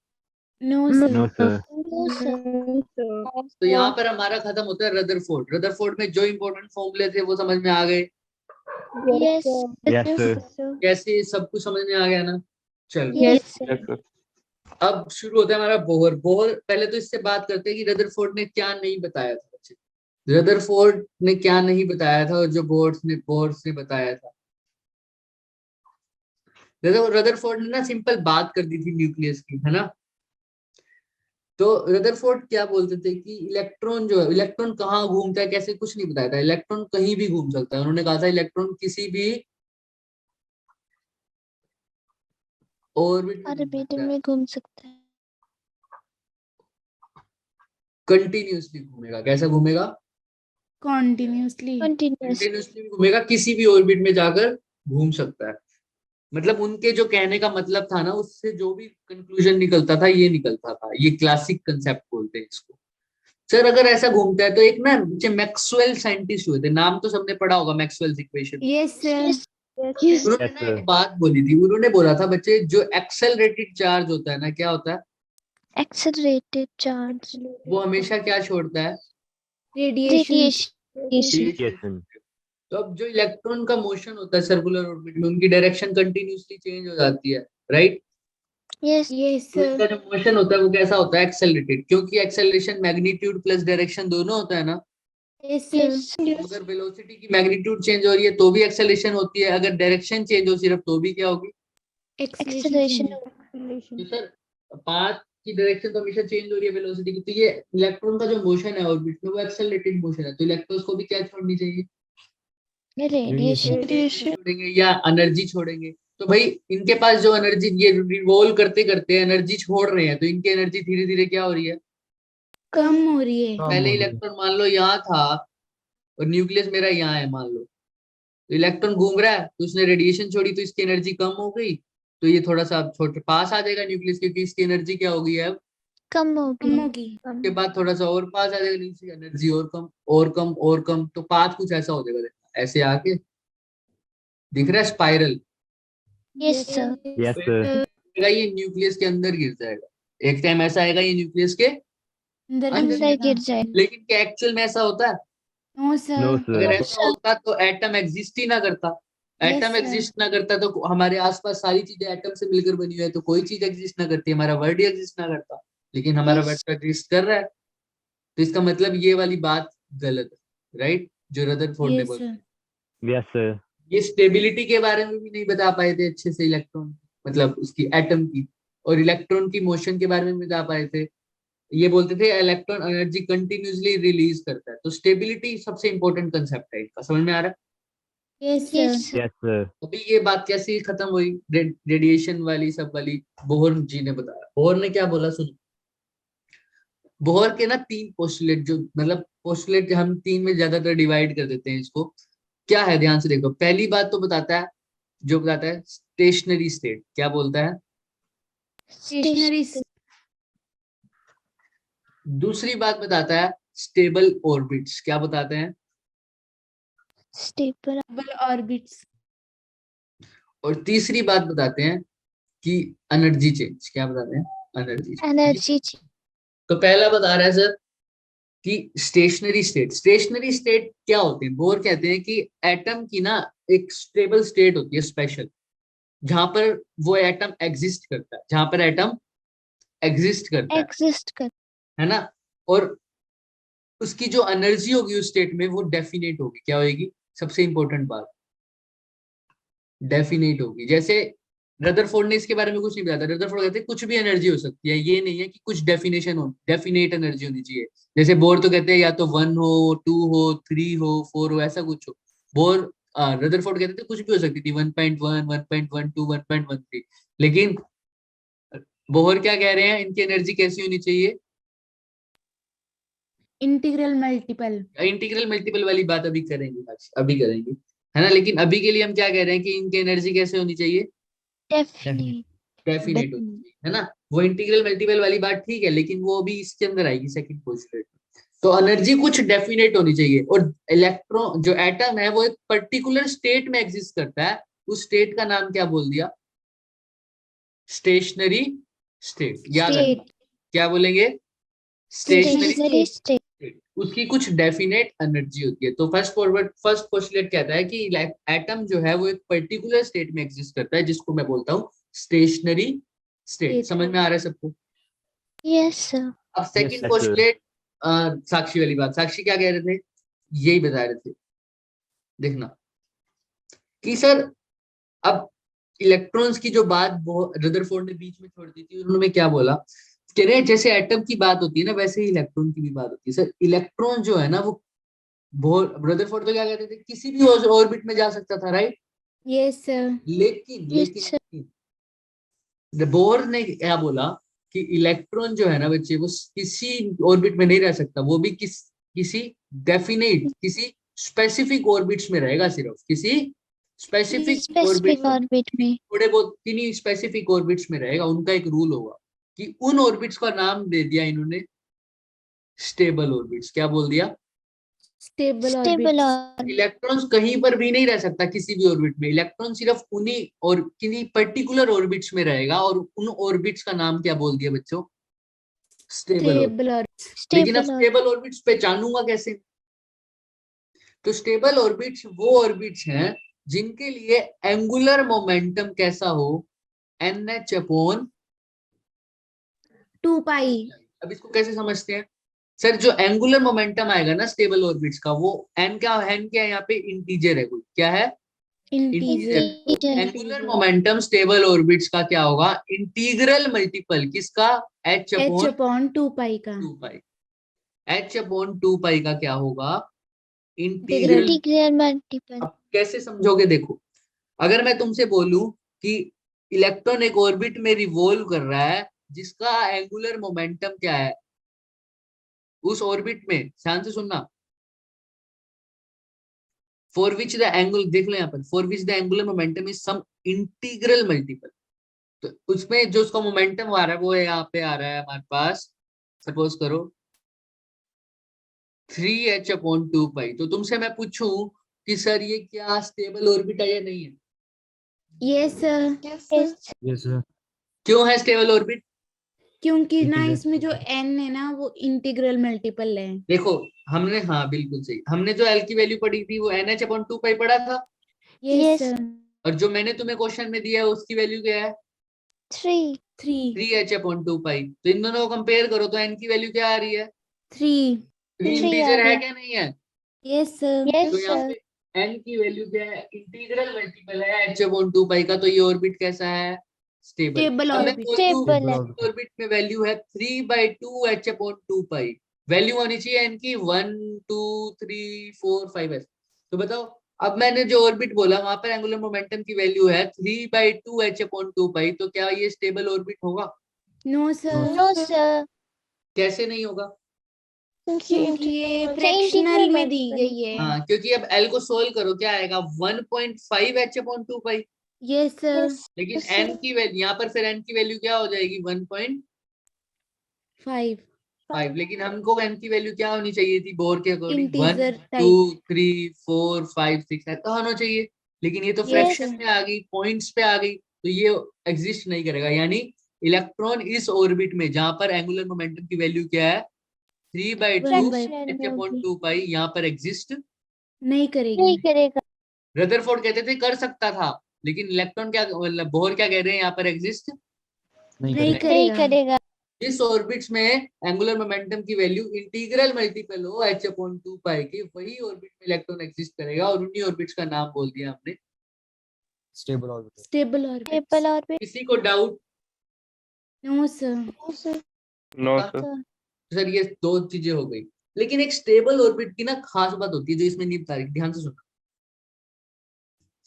No sir. No sir. No, sir. तो यहाँ पर हमारा खत्म होता है रदरफोर्ड। रदरफोर्ड में जो इंपॉर्टेंट फॉर्मूले थे वो समझ में आ गए, Yes. Yes sir. कैसे सब कुछ समझ में आ गया ना। चलो Yes, sir. Yes, sir. अब शुरू होता है हमारा बोहर। बोहर पहले तो इससे बात करते हैं कि रदरफोर्ड ने क्या नहीं बताया था बच्चे। रदरफोर्ड ने क्या नहीं बताया था और जो बोर्ड्स ने बताया था। रदरफोर्ड ने ना सिंपल बात कर दी थी न्यूक्लियस की, है ना। तो रदरफोर्ड क्या बोलते थे कि इलेक्ट्रॉन जो है, इलेक्ट्रॉन कहाँ घूमता है कैसे, कुछ नहीं बताया था। इलेक्ट्रॉन कहीं भी घूम सकता है। उन्होंने कहा था इलेक्ट्रॉन किसी भी ऑर्बिट में ऑर्बिट में घूम सकता है। कंटिन्यूअसली घूमेगा। कैसा घूमेगा? कॉन्टिन्यूसली। Continuous. कंटिन्यूअसली घूमेगा, किसी भी ऑर्बिट में जाकर घूम सकता है। मतलब उनके जो कहने का मतलब था ना, उससे जो भी कंक्लूजन निकलता था ये निकलता था। ये क्लासिक कंसेप्ट बोलते हैं इसको। सर अगर ऐसा घूमता है तो एक ना बच्चे मैक्सवेल साइंटिस्ट हुए थे, नाम तो सबने पढ़ा होगा, मैक्सवेल्स इक्वेशन। Yes sir. उन्होंने Yes, ना sir. एक बात बोली थी। उन्होंने बोला था बच्चे, जो एक्सेलरेटेड चार्ज होता है ना, क्या होता है Accelerated charge. वो हमेशा क्या छोड़ता है? रेडिएशन। Radiation. रेडिएशन। तो अब जो इलेक्ट्रॉन का मोशन होता है सर्कुलर ऑर्बिट में, उनकी डायरेक्शन कंटिन्यूअसली चेंज हो जाती है, राइट। Yes. यस तो सर। इसका जो मोशन होता है वो कैसा होता है? एक्सेलरेटेड, क्योंकि एक्सेलरेशन मैग्नीट्यूड प्लस डायरेक्शन दोनों होता है ना। Yes Yes. सर। तो अगर वेलोसिटी की मैग्नीट्यूड चेंज हो रही है तो भी एक्सेलरेशन होती है, अगर डायरेक्शन चेंज हो सिर्फ तो भी क्या होगी? Acceleration. तो सर पाथ की डायरेक्शन तो हमेशा चेंज हो रही है वेलोसिटी की, तो ये इलेक्ट्रॉन का जो मोशन है ऑर्बिट में वो एक्सेलरेटेड मोशन है। तो इलेक्ट्रॉन्स को भी क्या छोड़नी चाहिए? Radiation. छोड़ेंगे या एनर्जी छोड़ेंगे। तो भाई इनके पास जो एनर्जी, ये रिवॉल्व करते करते एनर्जी छोड़ रहे हैं, तो इनकी एनर्जी धीरे धीरे क्या हो रही है? कम हो रही है। पहले इलेक्ट्रॉन मान लो यहाँ था और न्यूक्लियस मेरा यहाँ है मान लो, तो इलेक्ट्रॉन घूम रहा है तो उसने रेडिएशन छोड़ी तो इसकी एनर्जी कम हो गई, तो ये थोड़ा सा छोटे पास आ जाएगा न्यूक्लियस, क्योंकि इसकी एनर्जी क्या हो गई है अब। कम कम होगी। होगी। उसके बाद थोड़ा सा और पास आ जाएगा, इसकी एनर्जी और कम और कम और कम, तो पाथ कुछ ऐसा हो जाएगा, ऐसे आके दिख रहा है spiral. Yes, sir. Yes sir. ये न्यूक्लियस के अंदर गिर जाएगा। एक टाइम ऐसा आएगा ये न्यूक्लियस के अंदर अंदर गिर जाए। लेकिन क्या एक्चुअल में ऐसा होता है? No no sir. अगर सर। ऐसा होता तो एटम एग्जिस्ट ही ना करता। Yes, atom sir. एग्जिस्ट ना करता तो हमारे आसपास सारी चीजें एटम से मिलकर बनी हुई है, तो कोई चीज एग्जिस्ट ना करती, हमारा वर्ड ही एग्जिस्ट ना करता। लेकिन हमारा Yes. वर्ड तो एग्जिस्ट कर रहा है, तो इसका मतलब ये वाली बात गलत है, राइट, जो रदरफोर्ड ने यस बोला। सर। Yes sir. ये स्टेबिलिटी के बारे में भी नहीं बता पाए थे अच्छे से इलेक्ट्रॉन, मतलब उसकी एटम की, और इलेक्ट्रॉन की मोशन के बारे में बता पाए थे। ये बोलते थे इलेक्ट्रॉन एनर्जी कंटिन्यूसली रिलीज करता है। तो स्टेबिलिटी सबसे इंपॉर्टेंट कंसेप्ट है इनका, समझ में आ रहा है? Yes Yes. Sir. Yes sir. अभी ये बात कैसे खत्म हुई? रेडिएशन वाली सब वाली बोहर जी ने बताया। बोहर ने क्या बोला सुनो। बोहर के ना 3 पोस्टुलेट, जो मतलब पोस्टुलेट हम 3 में ज्यादातर डिवाइड कर देते हैं इसको। क्या है ध्यान से देखो। पहली बात तो बताता है, जो बताता है स्टेशनरी स्टेट। क्या बोलता है? स्टेशनरी। दूसरी बात बताता है स्टेबल ऑर्बिट्स। क्या बताते हैं? Stable. ऑर्बिट्स। और तीसरी बात बताते हैं कि एनर्जी चेंज। क्या बताते हैं? Energy change. Energy. तो पहला बता रहा है सर कि स्टेशनरी स्टेट। स्टेशनरी स्टेट क्या होते हैं? बोर कहते हैं कि एटम की ना एक स्टेबल स्टेट होती है स्पेशल, जहां पर वो एटम एग्जिस्ट करता है, जहां पर एटम एग्जिस्ट करता एग्जिस्ट कर है ना, और उसकी जो एनर्जी होगी उस स्टेट में वो डेफिनेट होगी। क्या होगी? सबसे इंपॉर्टेंट बात, डेफिनेट होगी। जैसे रदरफोर्ड ने इसके बारे में कुछ नहीं बताया था। रदरफोर्ड कहते हैं कुछ भी एनर्जी हो सकती है, ये नहीं है कि कुछ डेफिनेशन हो, डेफिनेट एनर्जी होनी चाहिए। जैसे बोर तो कहते हैं या तो 1 हो, 2 हो, 3 हो, 4 हो, ऐसा कुछ हो। बोर रदरफोर्ड कहते थे कुछ भी हो सकती थी, 1.1, 1.12, 1.13। लेकिन बोहर क्या कह रहे हैं, इनकी एनर्जी कैसी होनी चाहिए? Integral multiple. इंटीग्रल मल्टीपल वाली बात अभी करेंगे, अभी करेंगे, है ना। लेकिन अभी के लिए हम क्या कह रहे हैं कि इनकी एनर्जी कैसे होनी चाहिए? डेफिनेट डेफिनेट होनी चाहिए, है ना। वो इंटीग्रल मल्टीपल वाली बात ठीक है, लेकिन वो अभी इसके अंदर आएगी सेकंड पोस्टुलेट में। तो एनर्जी कुछ डेफिनेट होनी चाहिए, और इलेक्ट्रॉन जो एटम है वो एक पर्टिकुलर स्टेट में एग्जिस्ट करता है। उस स्टेट का नाम क्या बोल दिया? Stationery state. याद रखना, क्या बोलेंगे? Stationery state. उसकी कुछ डेफिनेट एनर्जी होती है। तो फर्स्ट पोस्टुलेट कहता है कि एटम जो है वो एक पर्टिकुलर स्टेट में एग्जिस्ट करता है, जिसको मैं बोलता हूँ स्टेशनरी स्टेट। समझ में आ रहा है सबको? Yes sir. अब सेकंड sir. पोस्टुलेट साक्षी वाली बात। साक्षी क्या कह रहे थे? यही बता रहे थे, देखना कि सर अब इलेक्ट्रॉन्स की जो बात रदरफोर्ड ने बीच में छोड़ दी थी, उन्होंने क्या बोला, कह रहे हैं जैसे एटम की बात होती है ना, वैसे ही इलेक्ट्रॉन की भी बात होती है। सर इलेक्ट्रॉन जो है ना वो रदरफोर्ड तो क्या कहते थे, किसी भी ऑर्बिट में जा सकता था, राइट? Yes sir. लेकिन बोर ने क्या बोला कि इलेक्ट्रॉन जो है ना बच्चे, वो किसी ऑर्बिट में नहीं रह सकता, वो भी किसी डेफिनेट, किसी स्पेसिफिक ऑर्बिट्स में रहेगा, सिर्फ किसी स्पेसिफिक ऑर्बिट में, थोड़े बहुत किन्हीं स्पेसिफिक ऑर्बिट्स में रहेगा। उनका एक रूल होगा कि उन ऑर्बिट्स का नाम दे दिया इन्होंने स्टेबल ऑर्बिट्स। क्या बोल दिया? स्टेबल इलेक्ट्रॉन्स कहीं पर भी नहीं रह सकता किसी भी ऑर्बिट में। इलेक्ट्रॉन सिर्फ उन्हीं और किन्हीं पर्टिकुलर ऑर्बिट्स में रहेगा, और उन ऑर्बिट्स का नाम क्या बोल दिया बच्चों? स्टेबल। लेकिन अब स्टेबल ऑर्बिट्स पहचानूंगा कैसे? तो स्टेबल ऑर्बिट्स वो ऑर्बिट्स हैं जिनके लिए एंगुलर मोमेंटम कैसा हो? NH/2 पाई। अब इसको कैसे समझते हैं? सर जो एंगुलर मोमेंटम आएगा ना स्टेबल ऑर्बिट्स का, वो n क्या है यहाँ पे? इंटीजर है कोई, क्या है? Integer. Angular momentum stable orbits का क्या होगा? इंटीग्रल मल्टीपल किसका? H/2 पाई का। H/2 का क्या होगा? Integral multiple. अब कैसे समझोगे? देखो, अगर मैं तुमसे बोलूं कि इलेक्ट्रॉन एक ऑर्बिट में रिवॉल्व कर रहा है जिसका एंगुलर मोमेंटम क्या है उस ऑर्बिट में, ध्यान से सुनना, फॉर विच द एंगुलर, देख लो यहाँ पर, for which the angular momentum is some integral multiple. तो उसमें जो उसका मोमेंटम आ रहा है वो यहाँ पे आ रहा है हमारे पास, सपोज करो 3H/2 पाई। तो तुमसे मैं पूछूं कि सर ये क्या स्टेबल ऑर्बिट है या नहीं है? Yes sir. Yes sir. क्यों है स्टेबल ऑर्बिट? क्योंकि ना Integral इसमें जो n है ना वो इंटीग्रल मल्टीपल है। देखो हमने, हाँ बिल्कुल सही, हमने जो L की वैल्यू पढ़ी थी वो NH/2 पाई पढ़ा था, यस सर। और जो मैंने तुम्हें क्वेश्चन में दिया है उसकी वैल्यू क्या है? 3H/2 पाई। तो इन दोनों को कंपेयर करो तो n की वैल्यू क्या आ रही है? 3। 3 इंटीजर है क्या नहीं है? Yes sir. तो यहाँ पे n की वैल्यू क्या है? इंटीग्रल मल्टीपल है H/2 पाई का, तो ये ऑर्बिट कैसा है? स्टेबल। Stable orbit. ऑर्बिट में वैल्यू है 3/2 H/2 पाई। वैल्यू होनी चाहिए n की 1 2 3 4 5 ऐसे। तो बताओ, अब मैंने जो ऑर्बिट बोला वहां पर एंगुलर मोमेंटम की वैल्यू है 3/2 H/2 पाई, तो क्या ये स्टेबल ऑर्बिट होगा? No sir. कैसे नहीं होगा? क्योंकि ये फ्रैक्शनल में दी गई है। हाँ, क्योंकि अब L को सोल्व करो, क्या आएगा? 1.5 H/2 पाई। Yes sir. लेकिन n की वैल्यू यहाँ पर, फिर n की वैल्यू क्या हो जाएगी? 1.5। लेकिन हमको n की वैल्यू क्या होनी चाहिए थी बोर के अकॉर्डिंग? 1 2 3 4 5 6 ऐसा होना चाहिए। लेकिन ये तो फ्रैक्शन में आ गई, पॉइंट्स पे आ गई, तो ये एग्जिस्ट नहीं करेगा। यानी इलेक्ट्रॉन इस ऑर्बिट में जहां पर एंगुलर मोमेंटम की वैल्यू क्या है? 3/2 पाई, यहाँ पर एग्जिस्ट नहीं करेगा। रदरफोर्ड कहते थे कर सकता था, लेकिन इलेक्ट्रॉन क्या, मतलब बोहर क्या कह रहे हैं यहाँ पर? एग्जिस्ट नहीं करेगा। जिस ऑर्बिट्स में एंगुलर मोमेंटम की वैल्यू इंटीग्रल मल्टीपल हो h/2 पाई की, वही ऑर्बिट में इलेक्ट्रॉन एग्जिस्ट करेगा, और उन्हीं ऑर्बिट्स का नाम बोल दिया हमने stable orbit. Stable orbit. Stable orbit. किसी को doubt? No sir. No sir. Sir ये दो चीजें हो गई, लेकिन एक स्टेबल ऑर्बिट की ना खास बात होती है जो इसमें नहीं बता रही, ध्यान से सुनना।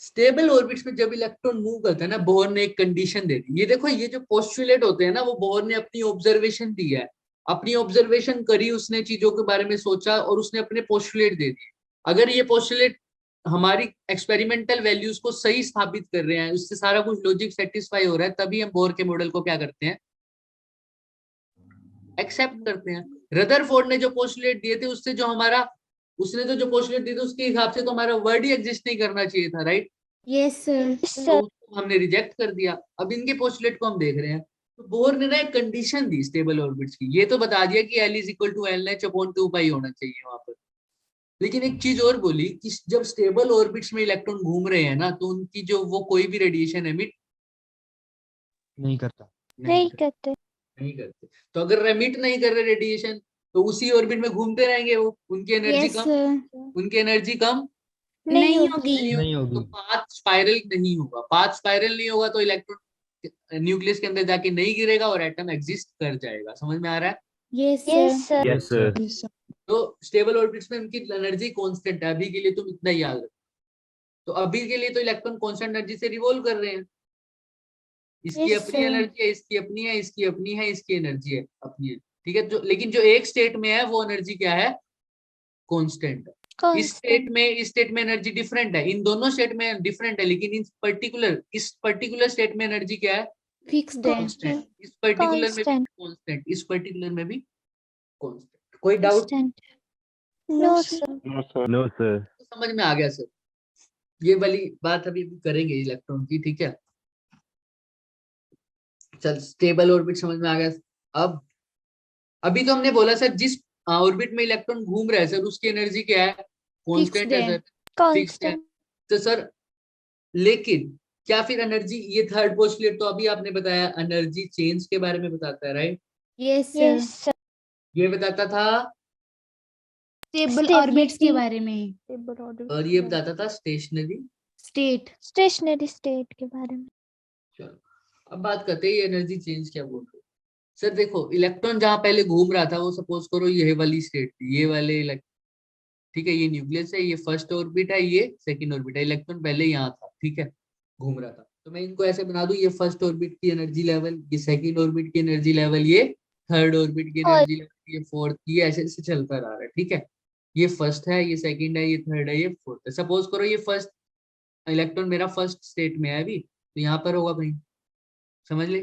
स्टेबल ऑर्बिट्स में जब इलेक्ट्रॉन मूव करता है ना, बोहर ने एक कंडीशन दे दी। ये देखो, ये जो पोस्टुलेट होते हैं ना, वो बोहर ने अपनी ऑब्जर्वेशन दी है, अपनी ऑब्जर्वेशन करी, उसने चीजों के बारे में सोचा और उसने अपने पोस्टुलेट दे दिए। अगर ये पोस्टुलेट हमारी एक्सपेरिमेंटल वैल्यूज को सही स्थापित कर रहे हैं, उससे सारा कुछ लॉजिक सेटिस्फाई हो रहा है, तभी हम बोहर के मॉडल को क्या करते हैं, एक्सेप्ट करते हैं। रदरफोर्ड ने जो पोस्टुलेट दिए थे, उससे जो हमारा, उसने तो जो पोस्टुलेट दिए थे उसके हिसाब से तो हमारा वर्ड ही एग्जिस्ट नहीं करना चाहिए था, राइट? Yes sir. तो उसको हमने रिजेक्ट कर दिया। अब इनके पोस्टुलेट को हम देख रहे हैं, तो बोहर ने ना एक कंडीशन दी स्टेबल ऑर्बिट्स की। ये तो बता दिया कि L = Lh/2 पाई होना चाहिए वहां पर, लेकिन एक चीज और बोली कि जब स्टेबल ऑर्बिट्स में इलेक्ट्रॉन घूम रहे हैं ना, तो उनकी जो वो कोई भी रेडिएशन एमिट नहीं करता। नहीं करते। तो अगर एमिट नहीं कर रहे रेडिएशन, तो उसी ऑर्बिट में घूमते रहेंगे वो, उनकी एनर्जी यस कम, सर। उनकी एनर्जी कम नहीं होगी। नहीं होगी। तो पाथ स्पाइरल नहीं होगा। पाथ स्पाइरल नहीं होगा तो इलेक्ट्रॉन न्यूक्लियस के अंदर जाके नहीं गिरेगा और एटम एग्जिस्ट कर जाएगा। समझ में आ रहा है? Yes yes sir. Sir. Yes sir. तो स्टेबल ऑर्बिट्स में उनकी एनर्जी कांस्टेंट है। अभी के लिए तुम इतना ही याद रखो। तो अभी के लिए तो इलेक्ट्रॉन कांस्टेंट एनर्जी से रिवॉल्व कर रहे हैं। इसकी Yes, अपनी sir. एनर्जी है, इसकी अपनी है, इसकी अपनी है, इसकी एनर्जी है अपनी है, ठीक है। जो लेकिन जो एक स्टेट में है वो एनर्जी क्या है, कांस्टेंट है। इस स्टेट में एनर्जी डिफरेंट है, इन दोनों स्टेट में डिफरेंट है, लेकिन इस पर्टिकुलर स्टेट में एनर्जी क्या है, फिक्स्ड है। कांस्टेंट। इस पर्टिकुलर में भी कांस्टेंट, इस पर्टिकुलर में भी कांस्टेंट। कोई doubt? No sir. No sir. No sir. तो समझ में आ गया सर। ये वाली बात अभी करेंगे इलेक्ट्रॉन की, ठीक है। चल, स्टेबल ऑर्बिट समझ में आ गया। अब अभी तो हमने बोला सर, जिस ऑर्बिट में इलेक्ट्रॉन घूम रहा है सर, उसकी एनर्जी क्या है, कांस्टेंट है सर, फिक्स्ड है। तो सर लेकिन क्या फिर एनर्जी, ये थर्ड पोस्टुलेट तो अभी आपने बताया एनर्जी चेंज के बारे में बताता है, राइट? Yes sir. ये बताता था स्टेबल ऑर्बिट्स के बारे में, और ये बताता था स्टेशनरी स्टेट के बारे में। चलो अब बात करते हैं ये एनर्जी चेंज क्या बोल रहे हो। सर देखो, इलेक्ट्रॉन जहां पहले घूम रहा था वो सपोज करो ये वाली स्टेट थी, ये वाले, ठीक है, ये न्यूक्लियस है, ये फर्स्ट ऑर्बिट है, ये सेकंड ऑर्बिट है। इलेक्ट्रॉन पहले यहाँ था, ठीक है, घूम रहा था। तो मैं इनको ऐसे बना दूं, ये फर्स्ट ऑर्बिट की एनर्जी लेवल, ये सेकंड ऑर्बिट की एनर्जी लेवल, ये थर्ड ऑर्बिट की एनर्जी लेवल, ये फोर्थ, ये ऐसे ऐसे चलता रहा है, ठीक है। ये फर्स्ट है, ये सेकंड है, ये थर्ड है, ये फोर्थ है। सपोज करो ये फर्स्ट इलेक्ट्रॉन मेरा फर्स्ट स्टेट में है अभी, तो यहाँ पर होगा कहीं, समझ ले,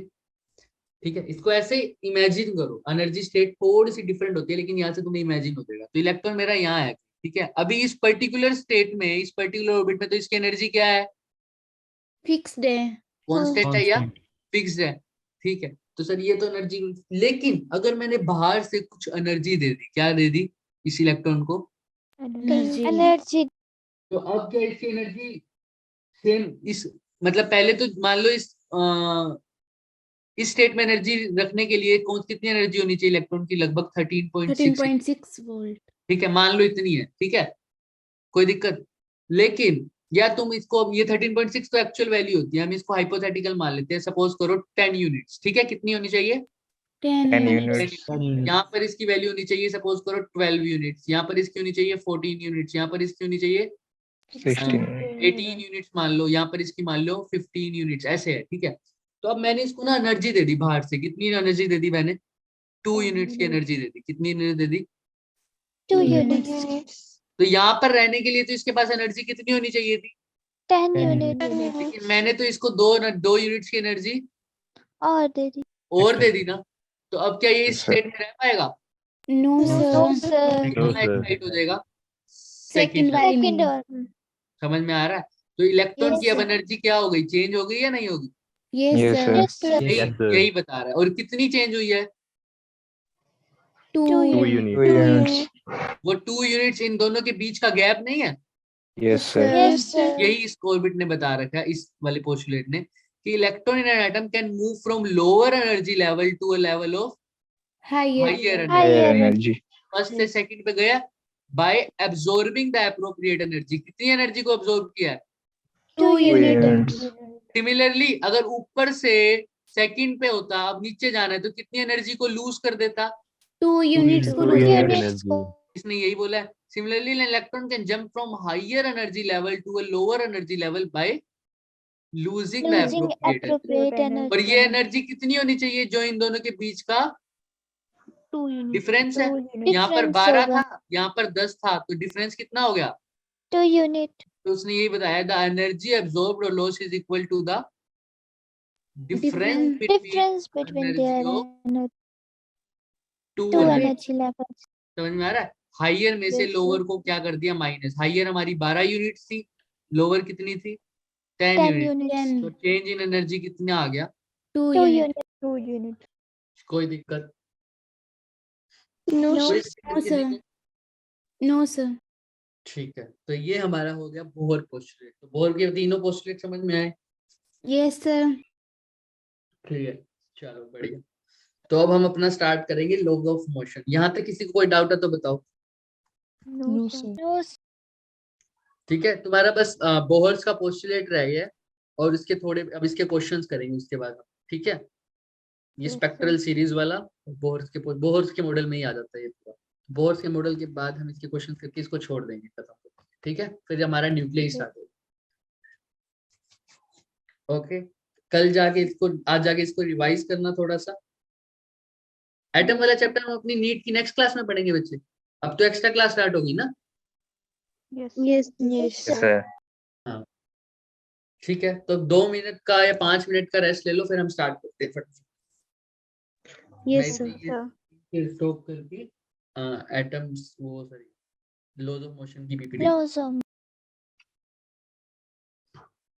ठीक है। इसको ऐसे इमेजिन करो, एनर्जी स्टेट थोड़ी सी डिफरेंट होती है, लेकिन यहाँ से तुम्हें इमेजिन हो जाएगा। तो इलेक्ट्रॉन मेरा यहाँ है, ठीक है। अभी इस पर्टिकुलर स्टेट में, इस पर्टिकुलर ऑर्बिट में, तो इसकी एनर्जी क्या है, फिक्स्ड है, कांस्टेंट है या फिक्स्ड है, ठीक है। तो सर ये तो एनर्जी, लेकिन अगर मैंने बाहर से कुछ एनर्जी दे दी, क्या दे दी इस इलेक्ट्रॉन को, एनर्जी। तो अब क्या इसकी एनर्जी सेम, इस मतलब पहले तो मान लो इस स्टेट में एनर्जी रखने के लिए कितनी एनर्जी होनी चाहिए इलेक्ट्रॉन की, लगभग 13.6 वोल्ट, ठीक है, मान लो इतनी है, ठीक है, कोई दिक्कत। लेकिन या तुम इसको, ये 13.6 तो एक्चुअल वैल्यू होती है, हम इसको हाइपोथेटिकल मान लेते हैं। सपोज करो 10 यूनिट्स, ठीक है, कितनी होनी चाहिए, 10 यूनिट्स। यहाँ पर इसकी वैल्यू होनी चाहिए सपोज करो 12 यूनिट्स, यहाँ पर इसकी होनी चाहिए 14 यूनिट्स, यहाँ पर इसकी होनी चाहिए 18 यूनिट्स, मान लो यहाँ पर इसकी मान लो 15 यूनिट्स, ऐसे है, ठीक है। तो अब मैंने इसको ना एनर्जी दे दी बाहर से, कितनी एनर्जी दे दी मैंने, 2 यूनिट्स की एनर्जी दे दी। कितनी एनर्जी दे दी, 2 यूनिट्स। तो यहाँ पर रहने के लिए तो इसके पास एनर्जी कितनी होनी चाहिए थी, 10 यूनिट। लेकिन मैंने तो इसको 2 यूनिट्स की एनर्जी और दे दी ना। तो अब क्या ये इस स्टेट में रह पाएगा, no no sir. Sir. Excite हो जाएगा सेकंड वाले में। समझ में आ रहा है? तो इलेक्ट्रॉन Yes, की अब sir. एनर्जी क्या हो गई, चेंज हो गई या नहीं होगी, यस सर। Yes, sir. यही बता रहा है। और कितनी चेंज हुई है, 2 2 यूनिट। वो 2 यूनिट्स, इन दोनों के बीच का गैप नहीं है, यस सर। Yes, sir. यही इस ऑर्बिट ने बता रखा है, इस वाले पोस्टुलेट ने, कि electron in an atom can move from lower energy level to a level of Higher. Higher Higher energy. First से सेकंड पे गया by absorbing the appropriate energy. कितनी एनर्जी को एब्जॉर्ब किया है? 2 units. सिमिलरली अगर ऊपर से सेकंड पे होता, अब नीचे जाना है तो कितनी एनर्जी को लूज कर देता? 2 units को Two lose units. करते units को इसने यही बोला है। Similarly an electron can jump from higher energy level to a lower energy level by losing the losing appropriate energy. appropriate और energy. ये एनर्जी कितनी होनी चाहिए जो इन दोनों के बीच का 2 units. डिफरेंस है? 2 units. यहाँ पर Difference 12 होगा। था, यहाँ पर 10 था, तो डिफरेंस कितना हो गया? 2 unit. तो उसने यही बताया द एनर्जी एब्जॉर्ब्ड और loss is equal to the difference Difference between energy their of two two energy. energy levels. समझ में आ रहा है? हायर में से Yes, लोअर को क्या कर दिया? माइनस। हायर हमारी 12 यूनिट्स थी, लोअर कितनी थी? 10 10 यूनिट। units. तो चेंज इन एनर्जी कितना आ गया? 2 2 units. units. 2 units. कोई दिक्कत? No, No, कोई no, दिक्कत sir. नहीं है? No, sir. ठीक है, तो ये हमारा हो गया बोहर पोस्टुलेट। तो बोहर के तीनों पोस्टुलेट समझ में आए? Yes, sir. ठीक है, चलो बढ़िया। तो अब हम अपना स्टार्ट करेंगे लॉज ऑफ मोशन। यहाँ तक किसी को कोई डाउट है तो बताओ। No, sir. No, ठीक है, तुम्हारा बस बोहर्स का पोस्टुलेट रह गया है और इसके थोड़े अब इसके क्वेश्चंस करेंगे उसके बाद हम। ठीक है, ये Yes, स्पेक्ट्रल सीरीज वाला बोहर्स के मॉडल में ही आ जाता है ये पूरा। बोहर्स के मॉडल के बाद हम इसके क्वेश्चंस करके इसको छोड़ देंगे, खत्म। ठीक है, फिर हमारा न्यूक्लियर स्टार्ट होगा। ओके, कल जाके इसको, आज जाके इसको रिवाइज करना थोड़ा सा। एटम वाला चैप्टर हम अपनी नीट की नेक्स्ट क्लास में पढ़ेंगे बच्चे। अब तो एक्स्ट्रा क्लास स्टार्ट होगी ना? Yes. yes, Yes, Yes, sir. ठीक है, तो 2 मिनट का या 5 मिनट का रेस्ट ले लो, फिर हम स्टार्ट करते हैं फटाफट। yes, sir. फिर स्टॉप करके एटम्स वो सॉरी लॉज ऑफ मोशन की पीपीटी Laws of